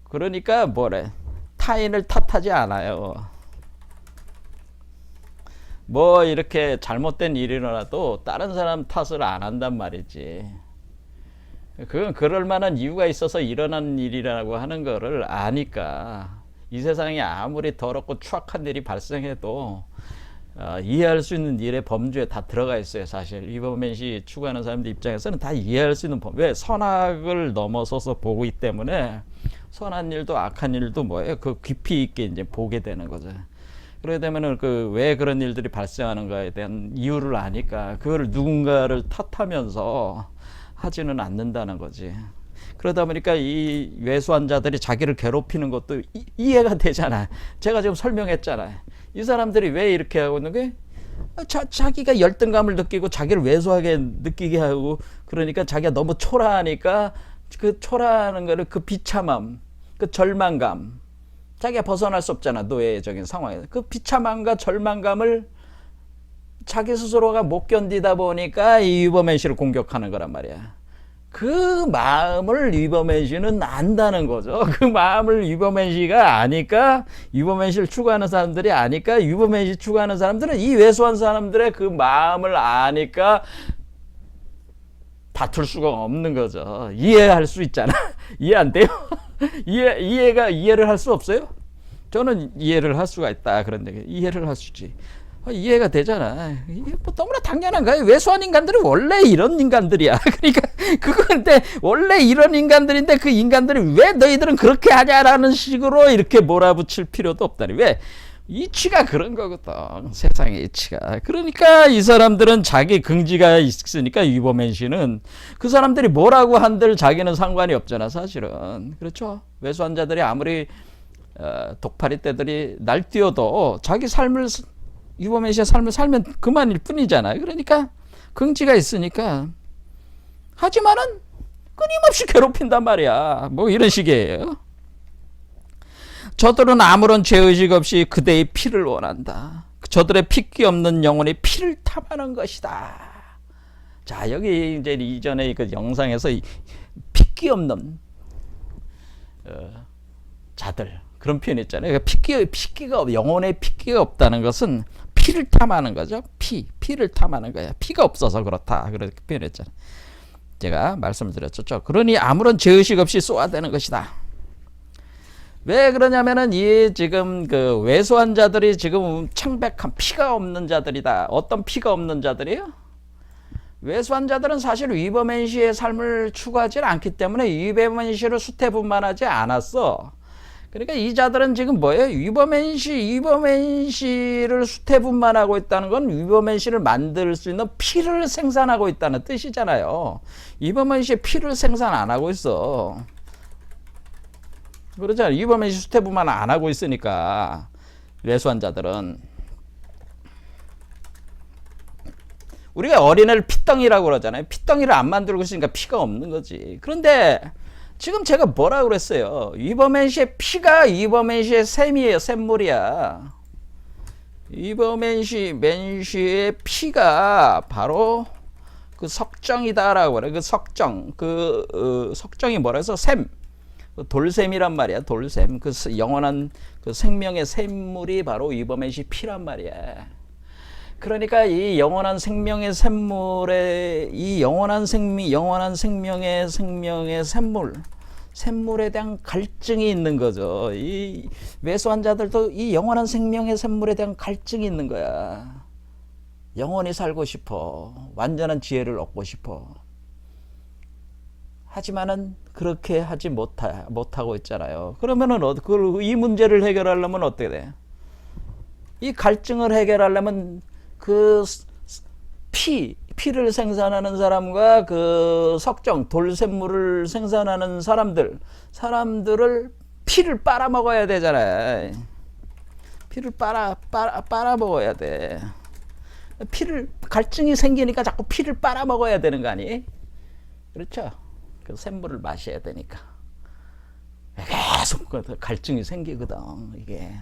그러니까 타인을 탓하지 않아요. 이렇게 잘못된 일이 일어나도 다른 사람 탓을 안 한단 말이지. 그건 그럴 만한 이유가 있어서 일어난 일이라고 하는 거를 아니까 이 세상에 아무리 더럽고 추악한 일이 발생해도 이해할 수 있는 일의 범주에 다 들어가 있어요. 사실 유범민 씨 추구하는 사람들 입장에서는 다 이해할 수 있는 왜? 선악을 넘어서서 보기 때문에 선한 일도 악한 일도 뭐예요? 그 깊이 있게 이제 보게 되는 거죠. 그러게 되면은 그 왜 그런 일들이 발생하는가에 대한 이유를 아니까 그걸 누군가를 탓하면서 하지는 않는다는 거지. 그러다 보니까 이 외소한 자들이 자기를 괴롭히는 것도 이해가 되잖아. 제가 지금 설명했잖아요. 이 사람들이 왜 이렇게 하고 있는 게 자기가 열등감을 느끼고 자기를 왜소하게 느끼게 하고, 그러니까 자기가 너무 초라하니까 그 초라하는 거를 그 비참함, 그 절망감, 자기가 벗어날 수 없잖아, 노예적인 상황에서. 그 비참함과 절망감을 자기 스스로가 못 견디다 보니까 이 위버맨 씨를 공격하는 거란 말이야. 그 마음을 위버맨 씨는 안다는 거죠. 그 마음을 위버맨 씨가 아니까, 위버맨 씨를 추구하는 사람들이 아니까, 위버맨 씨 추구하는 사람들은 이 왜소한 사람들의 그 마음을 아니까 다툴 수가 없는 거죠. 이해할 수 있잖아. 이해 안 돼요? 이해를 할 수 없어요? 저는 이해를 할 수가 있다. 그런데 이해를 할 수 있지. 이해가 되잖아. 이게 뭐 너무나 당연한 거야. 왜소한 인간들은 원래 이런 인간들이야. 그러니까 그건데 원래 이런 인간들인데 그 인간들이 왜 너희들은 그렇게 하냐라는 식으로 이렇게 몰아붙일 필요도 없다니. 왜? 이치가 그런 거거든. 세상의 이치가. 그러니까 이 사람들은 자기 긍지가 있으니까, 위버맨 씨는 그 사람들이 뭐라고 한들 자기는 상관이 없잖아, 사실은. 그렇죠? 왜소한 자들이 아무리 독파리 떼들이 날뛰어도 자기 삶을, 위버맨 씨의 삶을 살면 그만일 뿐이잖아요. 그러니까 긍지가 있으니까. 하지만은 끊임없이 괴롭힌단 말이야. 뭐 이런 식이에요. 저들은 아무런 죄의식 없이 그대의 피를 원한다. 저들의 핏기 없는 영혼이 피를 탐하는 것이다. 자, 여기 이제 이전에 그 영상에서 핏기 없는 자들, 그런 표현 있잖아요. 핏기가 영혼의 핏기가 없다는 것은 피를 탐하는 거죠. 피를 탐하는 거야. 피가 없어서 그렇다. 그렇게 표현했잖아요. 제가 말씀을 드렸죠. 그러니 아무런 죄의식 없이 쏘아대는 것이다. 왜 그러냐면은 이 지금 그 왜소한 자들이 지금 창백한 피가 없는 자들이다. 어떤 피가 없는 자들이에요? 왜소한 자들은 사실 위버맨 씨의 삶을 추구하지 않기 때문에 위버맨 씨를 수태분만하지 않았어. 그러니까 이 자들은 지금 뭐예요? 위버맨 씨를 수태분만하고 있다는 건 위버맨 씨를 만들 수 있는 피를 생산하고 있다는 뜻이잖아요. 위버맨 씨의 피를 생산 안 하고 있어. 그러잖아요. 위버맨 씨 수태분만 안 하고 있으니까. 왜소한 자들은. 우리가 어린애를 피덩이라고 그러잖아요. 피덩이를 안 만들고 있으니까 피가 없는 거지. 그런데 지금 제가 뭐라고 그랬어요? 위버맨 씨의 피가 위버맨 씨의 샘이에요. 샘물이야. 위버맨 씨의 피가 바로 그 석정이다라고 그래. 그 석정. 석정이 뭐라 해서 샘. 돌샘이란 말이야. 돌샘. 그 영원한 그 생명의 샘물이 바로 위버맨 씨 피란 말이야. 그러니까 이 영원한 생명의 샘물에, 이 영원한 생명의 샘물에 대한 갈증이 있는 거죠. 이 왜소한 자들도 이 영원한 생명의 샘물에 대한 갈증이 있는 거야. 영원히 살고 싶어. 완전한 지혜를 얻고 싶어. 하지만은 그렇게 하지 못하고 있잖아요. 그러면은 이 문제를 해결하려면 어떻게 돼? 이 갈증을 해결하려면 그 피를 생산하는 사람과 그 석정, 돌샘물을 생산하는 사람들을 피를 빨아먹어야 되잖아요. 피를 빨아먹어야 돼. 갈증이 생기니까 자꾸 피를 빨아먹어야 되는 거 아니? 그렇죠? 그 샘물을 마셔야 되니까. 계속 갈증이 생기거든, 이게.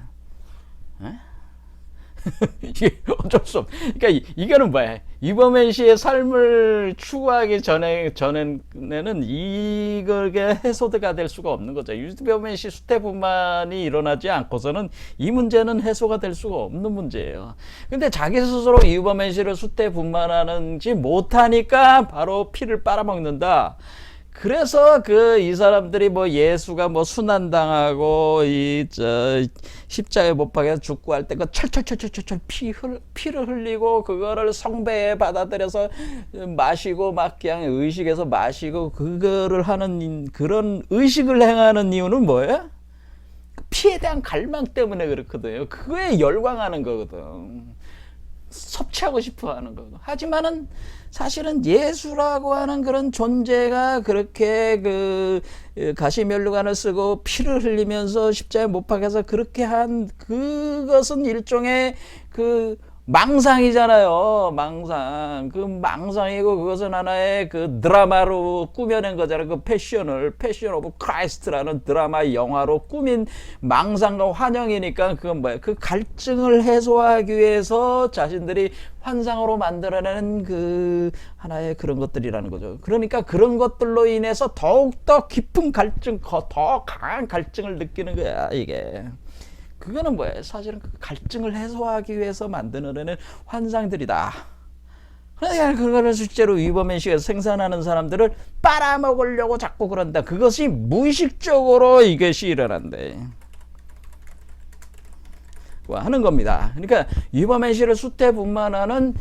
이게 어쩔 수 없. 그러니까 이거는 뭐야? 위버맨 씨의 삶을 추구하기 전에는 이게 해소가 될 수가 없는 거죠. 위버맨 씨 수태분만이 일어나지 않고서는 이 문제는 해소가 될 수가 없는 문제예요. 근데 자기 스스로 위버맨 씨를 수태분만하는지 못하니까 바로 피를 빨아먹는다. 그래서 이 사람들이 뭐 예수가 뭐 순환당하고 십자가에 못 박혀서 죽고 할 때 그 철철철철철 피를 흘리고 그거를 성배에 받아들여서 마시고 막 그냥 의식해서 마시고 그거를 하는 그런 의식을 행하는 이유는 뭐예요? 피에 대한 갈망 때문에 그렇거든요. 그거에 열광하는 거거든. 섭취하고 싶어 하는 거고. 하지만은 사실은 예수라고 하는 그런 존재가 그렇게 가시면류관을 쓰고 피를 흘리면서 십자가에 못 박혀서 그렇게 한 그것은 일종의 망상이잖아요. 망상. 망상이고 그것은 하나의 드라마로 꾸며낸 거잖아요. 패션 오브 크라이스트라는 드라마 영화로 꾸민 망상과 환영이니까 그건 뭐예요? 그 갈증을 해소하기 위해서 자신들이 환상으로 만들어내는 하나의 그런 것들이라는 거죠. 그러니까 그런 것들로 인해서 더욱더 깊은 갈증, 더 강한 갈증을 느끼는 거야, 이게. 그거는 뭐예요? 사실은 그 갈증을 해소하기 위해서 만들어내는 환상들이다. 그러니까 그거를 실제로 위버맨식에서 생산하는 사람들을 빨아먹으려고 자꾸 그런다. 그것이 무의식적으로 이것이 일어난대. 하는 겁니다. 그러니까 위버맨식을 수태분만하는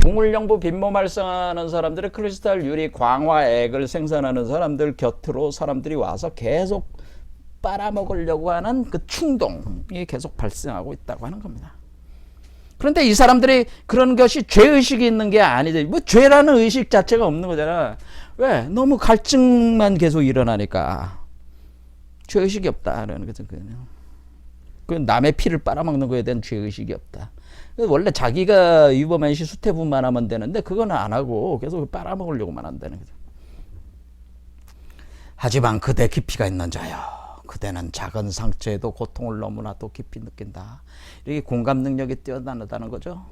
동물영부 빈몸 활성하는 사람들의 크리스탈 유리 광화액을 생산하는 사람들 곁으로 사람들이 와서 계속 빨아먹으려고 하는 그 충동이 계속 발생하고 있다고 하는 겁니다. 그런데 이 사람들이 그런 것이 죄의식이 있는 게 아니지. 뭐 죄라는 의식 자체가 없는 거잖아. 왜? 너무 갈증만 계속 일어나니까. 죄의식이 없다라는 거죠. 그 남의 피를 빨아먹는 거에 대한 죄의식이 없다. 원래 자기가 위버맨식 수태분만 하면 되는데 그건 안 하고 계속 빨아먹으려고만 한다는 거죠. 하지만 그대 깊이가 있는 자여. 그대는 작은 상처에도 고통을 너무나도 깊이 느낀다. 이렇게 공감 능력이 뛰어나다는 거죠.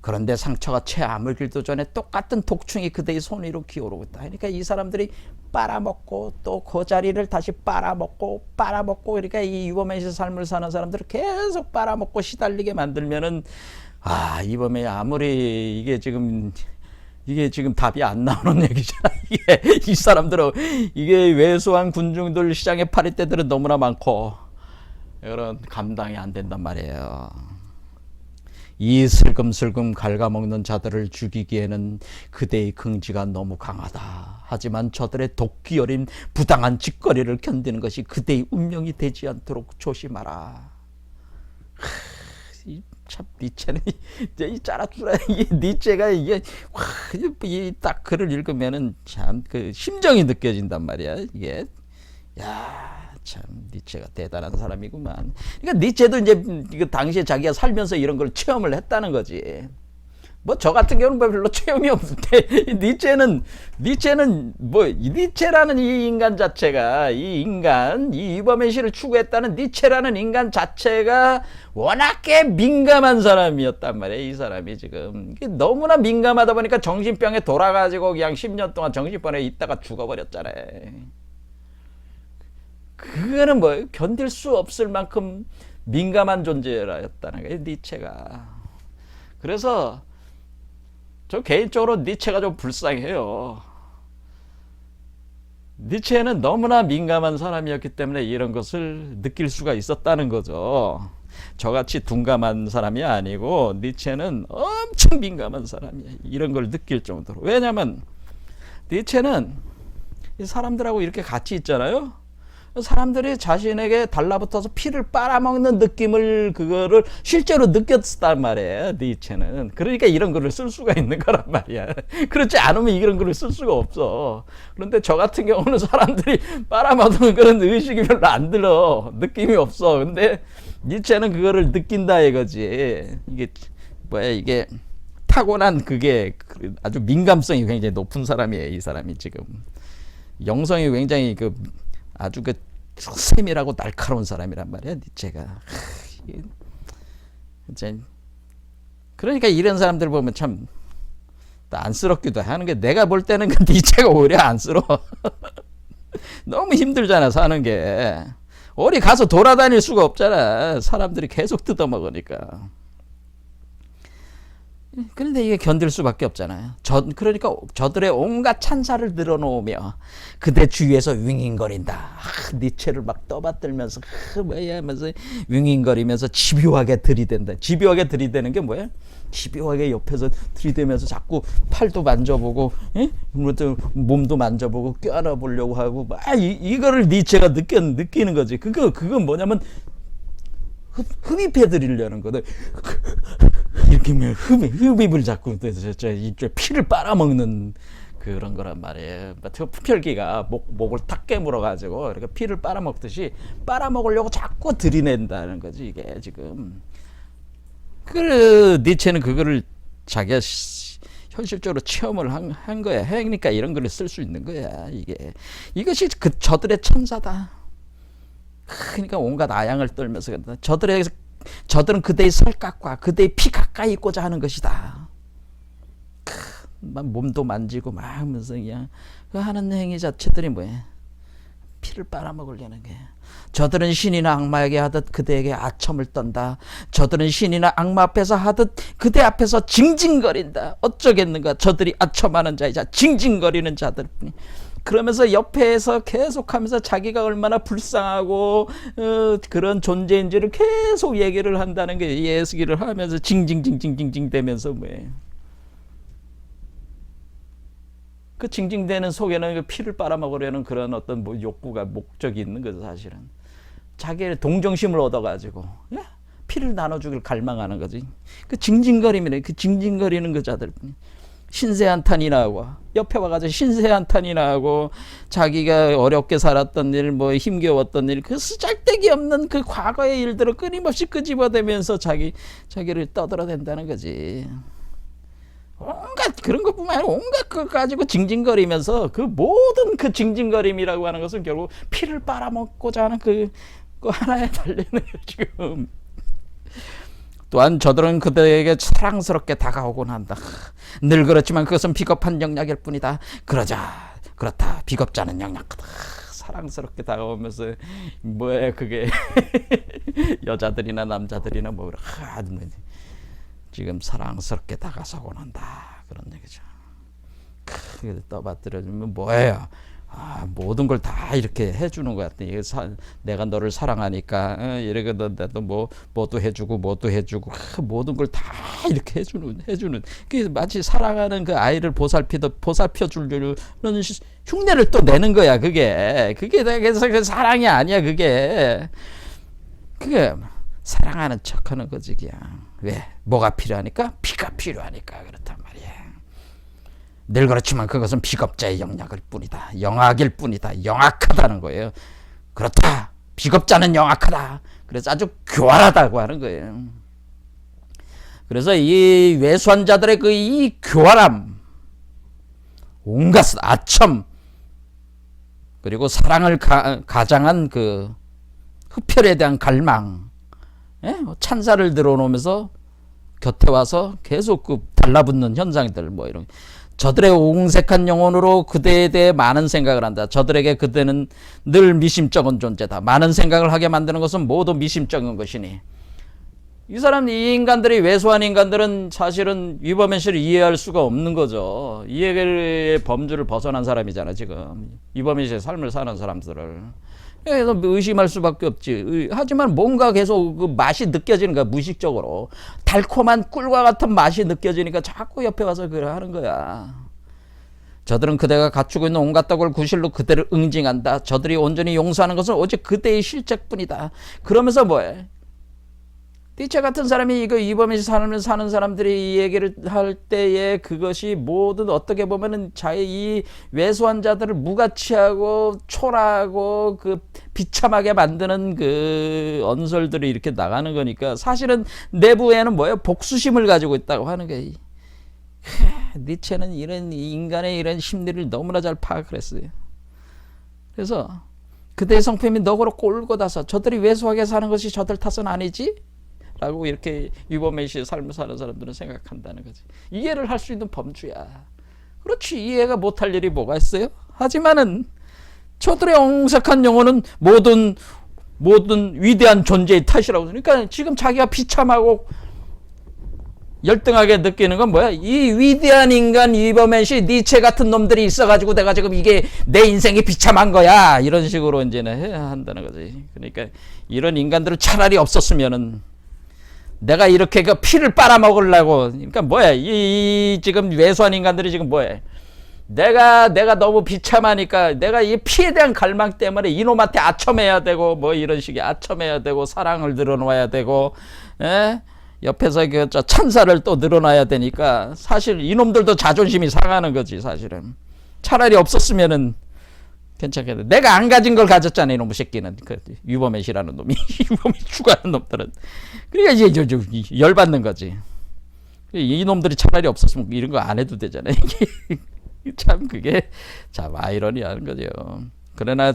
그런데 상처가 채 아물기도 전에 똑같은 독충이 그대의 손 위로 기어오르고 있다. 그러니까 이 사람들이 빨아먹고 또 그 자리를 다시 빨아먹고 그러니까 이 위버맨식 삶을 사는 사람들을 계속 빨아먹고 시달리게 만들면은 이범에 아무리 이게 지금 답이 안 나오는 얘기잖아. 이 사람들은 이게 왜소한 군중들 시장에 파리 때들은 너무나 많고 이런 감당이 안 된단 말이에요. 이 슬금슬금 갉아먹는 자들을 죽이기에는 그대의 긍지가 너무 강하다. 하지만 저들의 독기 어린 부당한 짓거리를 견디는 것이 그대의 운명이 되지 않도록 조심하라. 참 니체는 이 짜라쭈라 이게 니체가 이게 딱 글을 읽으면은 참 심정이 느껴진단 말이야. 이게 참 니체가 대단한 사람이구만. 그러니까 니체도 이제 당시에 자기가 살면서 이런 걸 체험을 했다는 거지. 뭐 저 같은 경우는 별로 체험이 없는데 니체는 니체라는 이 인간 자체가 이 위버맨식을 추구했다는 니체라는 인간 자체가 워낙에 민감한 사람이었단 말이에요. 이 사람이 지금 너무나 민감하다 보니까 정신병에 돌아가지고 그냥 10년 동안 정신병에 있다가 죽어버렸잖아요. 그거는 뭐 견딜 수 없을 만큼 민감한 존재였다는 거예요. 니체가. 그래서 저 개인적으로 니체가 좀 불쌍해요. 니체는 너무나 민감한 사람이었기 때문에 이런 것을 느낄 수가 있었다는 거죠. 저같이 둔감한 사람이 아니고 니체는 엄청 민감한 사람이에요. 이런 걸 느낄 정도로. 왜냐하면 니체는 사람들하고 이렇게 같이 있잖아요. 사람들이 자신에게 달라붙어서 피를 빨아먹는 느낌을 그거를 실제로 느꼈단 말이에요. 니체는. 그러니까 이런 글을 쓸 수가 있는 거란 말이야. 그렇지 않으면 이런 글을 쓸 수가 없어. 그런데 저 같은 경우는 사람들이 빨아먹는 그런 의식이 별로 안 들어. 느낌이 없어. 근데 니체는 그거를 느낀다 이거지. 이게 타고난 그게 아주 민감성이 굉장히 높은 사람이에요. 이 사람이 지금. 영성이 굉장히 아주 세밀하고 날카로운 사람이란 말이야, 니체가. 그러니까 이런 사람들 보면 참 안쓰럽기도 하는 게 내가 볼 때는 니체가 오히려 안쓰러워. 너무 힘들잖아, 사는 게. 어디 가서 돌아다닐 수가 없잖아. 사람들이 계속 뜯어먹으니까. 그런데 이게 견딜 수밖에 없잖아요. 그러니까 저들의 온갖 찬사를 늘어놓으며 그대 주위에서 윙윙거린다. 니체를 막 떠받들면서 뭐야 하면서 윙윙거리면서 집요하게 들이댄다. 집요하게 들이대는 게 뭐야? 집요하게 옆에서 들이대면서 자꾸 팔도 만져보고, 몸도 만져보고 껴안아보려고 하고, 이거를 니체가 느끼는 거지. 그건 뭐냐면 흡입해 드리려는 거다. 이렇게 흡입을 자꾸 피를 빨아먹는 그런 거란 말이에요. 흡혈귀가 목을 탁 깨물어 가지고 이렇게 피를 빨아먹듯이 빨아먹으려고 자꾸 들이낸다는 거지 이게 지금. 니체는 그거를 자기가 현실적으로 체험을 한 거야. 그러니까 이런 글을 쓸 수 있는 거야. 이것이 저들의 천사다. 그러니까 온갖 아양을 떨면서 저들은 그대의 살갗과 그대의 피 가까이 있고자 하는 것이다. 몸도 만지고 막 하면서 그냥 그 하는 행위 자체들이 뭐야? 피를 빨아먹으려는 게. 저들은 신이나 악마에게 하듯 그대에게 아첨을 떤다. 저들은 신이나 악마 앞에서 하듯 그대 앞에서 징징거린다. 어쩌겠는가? 저들이 아첨하는 자이자 징징거리는 자들뿐이. 그러면서 옆에서 계속하면서 자기가 얼마나 불쌍하고 그런 존재인지를 계속 얘기를 한다는 게 예수기를 하면서 징징징징징징 대면서 뭐예요? 그 징징대는 속에는 그 피를 빨아먹으려는 그런 어떤 욕구가 목적이 있는 거죠. 사실은 자기의 동정심을 얻어가지고 피를 나눠주길 갈망하는 거지. 그 징징거림이네. 그 징징거리는 그 자들 신세한탄이나 하고 옆에 와가지고 신세한탄이나 하고 자기가 어렵게 살았던 일, 힘겨웠던 일, 그 쓰잘데기 없는 그 과거의 일들을 끊임없이 끄집어대면서 자기를 떠들어댄다는 거지. 온갖 그런 것뿐만 아니라 온갖 거 가지고 징징거리면서 그 모든 그 징징거림이라고 하는 것은 결국 피를 빨아먹고자 하는 그 하나에 달리는 지금. 또한 저들은 그대에게 사랑스럽게 다가오곤 한다. 늘 그렇지만 그것은 비겁한 영역일 뿐이다. 그렇다. 비겁자는 영역이다. 사랑스럽게 다가오면서 뭐야 그게 여자들이나 남자들이나 지금 사랑스럽게 다가서곤 한다. 그런 얘기죠. 떠받들어주면 뭐예요? 모든 걸 다 이렇게 해주는 것 같아. 내가 너를 사랑하니까 이렇게 너도 뭐도 해주고 모든 걸 다 이렇게 해주는. 그게 마치 사랑하는 그 아이를 보살펴 주려는 흉내를 또 내는 거야. 그게 그래서 그 사랑이 아니야. 그게 사랑하는 척하는 거지 그냥. 왜? 뭐가 필요하니까? 피가 필요하니까 그렇단 말이야. 늘 그렇지만 그것은 비겁자의 영역일 뿐이다. 영악일 뿐이다. 영악하다는 거예요. 그렇다. 비겁자는 영악하다. 그래서 아주 교활하다고 하는 거예요. 그래서 이 외수한 자들의 이 교활함, 온갖 아첨, 그리고 사랑을 가장한 그 흡혈에 대한 갈망, 찬사를 들어놓으면서 곁에 와서 계속 달라붙는 현상들 이런. 저들의 옹색한 영혼으로 그대에 대해 많은 생각을 한다. 저들에게 그대는 늘 미심쩍은 존재다. 많은 생각을 하게 만드는 것은 모두 미심쩍은 것이니. 이 인간들이 외소한 인간들은 사실은 위법의 실을 이해할 수가 없는 거죠. 이해의 범주를 벗어난 사람이잖아 지금. 위법의 실의 삶을 사는 사람들을. 그래서 의심할 수밖에 없지. 하지만 뭔가 계속 그 맛이 느껴지는 거야. 무의식적으로 달콤한 꿀과 같은 맛이 느껴지니까 자꾸 옆에 와서 그래 하는 거야. 저들은 그대가 갖추고 있는 온갖 덕을 구실로 그대를 응징한다. 저들이 온전히 용서하는 것은 오직 그대의 실책뿐이다. 그러면서 뭐해? 니체 같은 사람이 이거 이범희 삶을 사는 사람들이 이 얘기를 할 때에 그것이 모든 어떻게 보면은 이 외소한 자들을 무가치하고 초라하고 그 비참하게 만드는 그 언설들이 이렇게 나가는 거니까 사실은 내부에는 뭐예요? 복수심을 가지고 있다고 하는 거예요. 니체는 이런 인간의 이런 심리를 너무나 잘 파악을 했어요. 그래서 그대의 성품이 너그럽고 꼴고다서 저들이 외소하게 사는 것이 저들 탓은 아니지? 라고 이렇게 유범의시의 삶을 사는 사람들은 생각한다는 거지. 이해를 할 수 있는 범주야. 그렇지. 이해가 못할 일이 뭐가 있어요? 하지만은 저들의 옹색한 영혼은 모든 위대한 존재의 탓이라고. 그러니까 지금 자기가 비참하고 열등하게 느끼는 건 뭐야? 이 위대한 인간 이버맨시 니체 같은 놈들이 있어가지고 내가 지금 이게 내 인생이 비참한 거야. 이런 식으로 이제는 해야 한다는 거지. 그러니까 이런 인간들을 차라리 없었으면은 내가 이렇게 그 피를 빨아먹으려고. 그러니까 뭐야? 이 지금 왜소한 인간들이 지금 뭐야? 내가 너무 비참하니까 내가 이 피에 대한 갈망 때문에 이놈한테 아첨해야 되고 뭐 이런 식의 아첨해야 되고 사랑을 늘어놓아야 되고, 에? 옆에서 그 천사를 또 늘어놔야 되니까 사실 이놈들도 자존심이 상하는 거지 사실은. 차라리 없었으면은 괜찮겠네. 내가 안 가진 걸 가졌잖아 이놈의 새끼는. 그 유버맨이라는 놈이 유버맨 추구하는 놈들은. 그러니까 이제 열받는 거지. 이놈들이 차라리 없었으면 이런 거 안 해도 되잖아. 참 그게 참 아이러니한 거죠. 그러나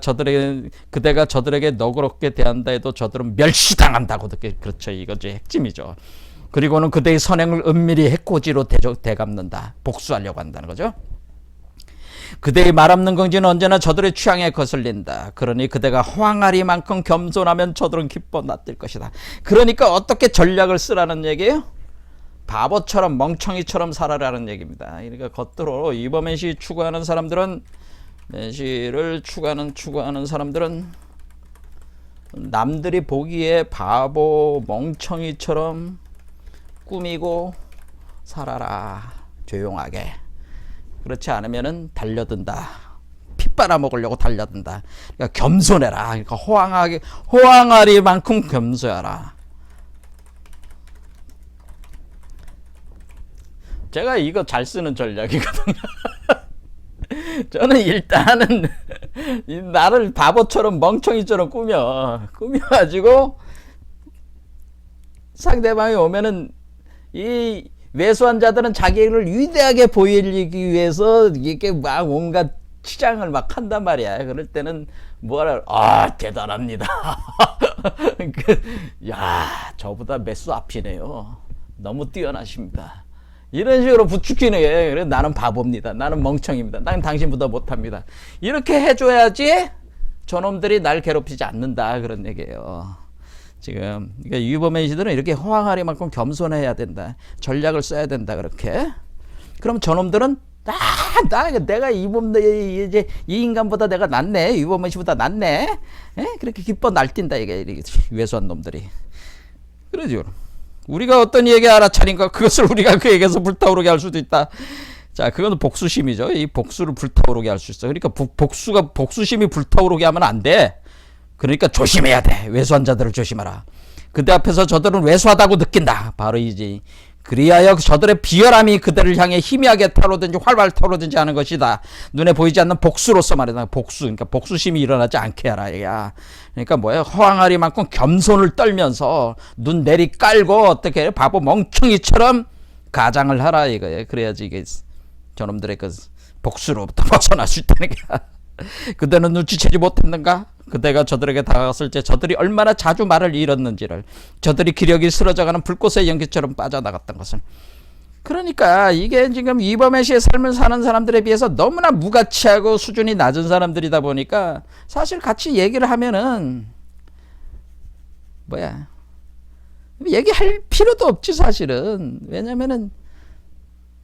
그대가 저들에게 너그럽게 대한다 해도 저들은 멸시당한다고. 그렇죠. 이거죠. 핵심이죠. 그리고는 그대의 선행을 은밀히 해코지로 되갚는다. 복수하려고 한다는 거죠. 그대의 말없는 긍지는 언제나 저들의 취향에 거슬린다. 그러니 그대가 황아리만큼 겸손하면 저들은 기뻐 낯들 것이다. 그러니까 어떻게 전략을 쓰라는 얘기예요? 바보처럼 멍청이처럼 살아라는 얘기입니다. 그러니까 겉으로 이버맨시 추구하는 사람들은 맨시를 추구하는 사람들은 남들이 보기에 바보 멍청이처럼 꾸미고 살아라. 조용하게. 그렇지 않으면은 달려든다. 피 빨아먹으려고 달려든다. 그러니까 겸손해라. 그러니까 호황아리만큼 겸손해라. 제가 이거 잘 쓰는 전략이거든요. 저는 일단은 나를 바보처럼 멍청이처럼 꾸며가지고 상대방이 오면은 이 왜소한 자들은 자기를 위대하게 보이기 위해서 이렇게 막 온갖 치장을 막 한단 말이야. 그럴 때는 대단합니다. 야, 저보다 몇 수 앞이네요. 너무 뛰어나십니다. 이런 식으로 부추기는 게, 그래, 나는 바보입니다. 나는 멍청입니다. 나는 당신보다 못합니다. 이렇게 해줘야지 저놈들이 날 괴롭히지 않는다. 그런 얘기예요. 지금 그러니까 유버맨시들은 이렇게 호황아리만큼 겸손해야 된다. 전략을 써야 된다. 그렇게. 그럼 저놈들은 내가 이 인간보다 내가 낫네. 유버맨시보다 낫네. 에? 그렇게 기뻐 날뛴다. 이게 왜소한 놈들이. 그러죠. 우리가 어떤 얘기 알아차린가 그것을 우리가 그 얘기에서 불타오르게 할 수도 있다. 자, 그거는 복수심이죠. 이 복수를 불타오르게 할 수 있어. 그러니까 복수심이 불타오르게 하면 안 돼. 그러니까 조심해야 돼. 왜소한 자들을 조심하라. 그대 앞에서 저들은 왜소하다고 느낀다. 바로 이제 그리하여 저들의 비열함이 그들을 향해 희미하게 타오르든지 활발 타오르든지 하는 것이다. 눈에 보이지 않는 복수로서 말이다. 그러니까 복수심이 일어나지 않게 하라. 야. 그러니까 뭐야? 허황아리만큼 겸손을 떨면서 눈 내리 깔고 어떻게 바보 멍청이처럼 가장을 하라 이거예요. 그래야지 이게 저놈들의 그 복수로부터 벗어날 수 있다는 거야. 그대는 눈치채지 못했는가? 그대가 저들에게 다가갔을 때 저들이 얼마나 자주 말을 잃었는지를, 저들이 기력이 쓰러져가는 불꽃의 연기처럼 빠져나갔던 것을. 그러니까 이게 지금 이버맨시의 삶을 사는 사람들에 비해서 너무나 무가치하고 수준이 낮은 사람들이다 보니까 사실 같이 얘기를 하면은 얘기할 필요도 없지 사실은. 왜냐면은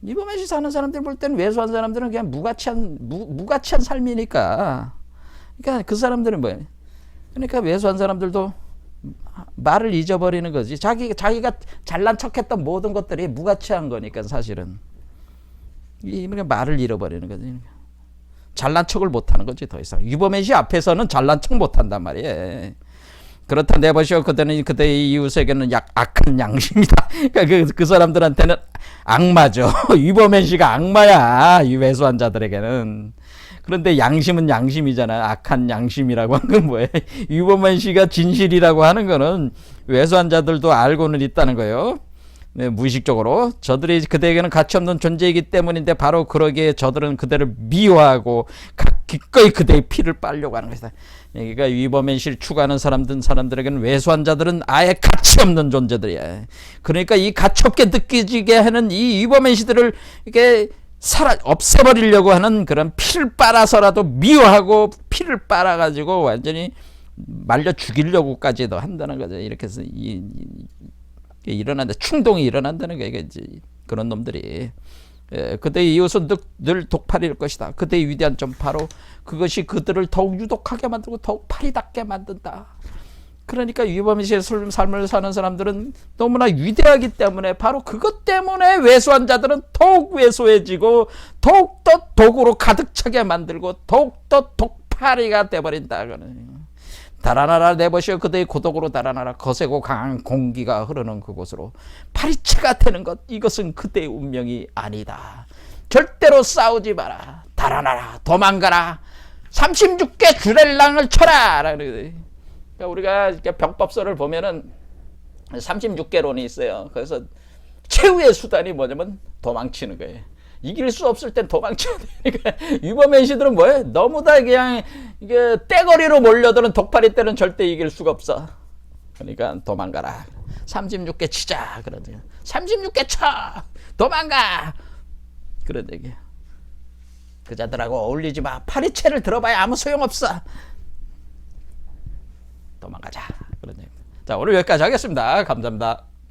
이버맨시 사는 사람들 볼 때는 왜소한 사람들은 그냥 무가치한 삶이니까. 그러니까 그 사람들은 그러니까 왜소한 사람들도 말을 잊어버리는 거지. 자기가 잘난 척했던 모든 것들이 무가치한 거니까 사실은. 그러니까 말을 잃어버리는 거지. 잘난 척을 못하는 거지 더 이상. 유버맨시 앞에서는 잘난 척 못한단 말이에요. 그렇다 내보시오. 그때는 그대의 이웃에게는 악한 양심이다. 그러니까 그 사람들한테는 악마죠. 유버맨시가 악마야. 이 왜소한 자들에게는. 그런데 양심은 양심이잖아. 악한 양심이라고 하는 건 뭐예요? 유버맨시가 진실이라고 하는 거는 왜소한 자들도 알고는 있다는 거예요. 네, 무의식적으로. 저들이 그대에게는 가치없는 존재이기 때문인데 바로 그러기에 저들은 그대를 미워하고 기꺼이 그대의 피를 빨려고 하는 것이다. 그러니까 유버맨시를 추구하는 사람들에게는 왜소한 자들은 아예 가치없는 존재들이야. 그러니까 이 가치없게 느끼게 하는 이 유버맨시들을 이렇게 없애버리려고 하는 그런 피를 빨아서라도 미워하고 피를 빨아가지고 완전히 말려 죽이려고까지도 한다는 거죠. 이렇게 해서 일어난다. 충동이 일어난다는 게 이게 이제 그런 놈들이. 예, 그대의 이웃은 늘 독파리일 것이다. 그대의 위대한 점 바로 그것이 그들을 더욱 유독하게 만들고 더욱 파리답게 만든다. 그러니까 유범시의 삶을 사는 사람들은 너무나 위대하기 때문에 바로 그것 때문에 왜소한 자들은 더욱 왜소해지고 더욱더 독으로 가득 차게 만들고 더욱더 독파리가 돼버린다. 달아나라 내버시어 그대의 고독으로 달아나라. 거세고 강한 공기가 흐르는 그곳으로 파리채가 되는 것, 이것은 그대의 운명이 아니다. 절대로 싸우지 마라. 달아나라. 도망가라. 36개 주렐랑을 쳐라. 그러니까 우리가 병법서를 보면은 36개론이 있어요. 그래서 최후의 수단이 뭐냐면 도망치는 거예요. 이길 수 없을 땐 도망쳐야 되니까. 유범의 시들은 뭐예요? 너무 다 그냥 이게 떼거리로 몰려드는 독파리 때는 절대 이길 수가 없어. 그러니까 도망가라. 36개 치자. 그런 얘기. 36개 쳐. 도망가. 그런 얘기. 그 자들하고 어울리지 마. 파리채를 들어봐야 아무 소용없어. 도망가자. 그런 얘기. 자, 오늘 여기까지 하겠습니다. 감사합니다.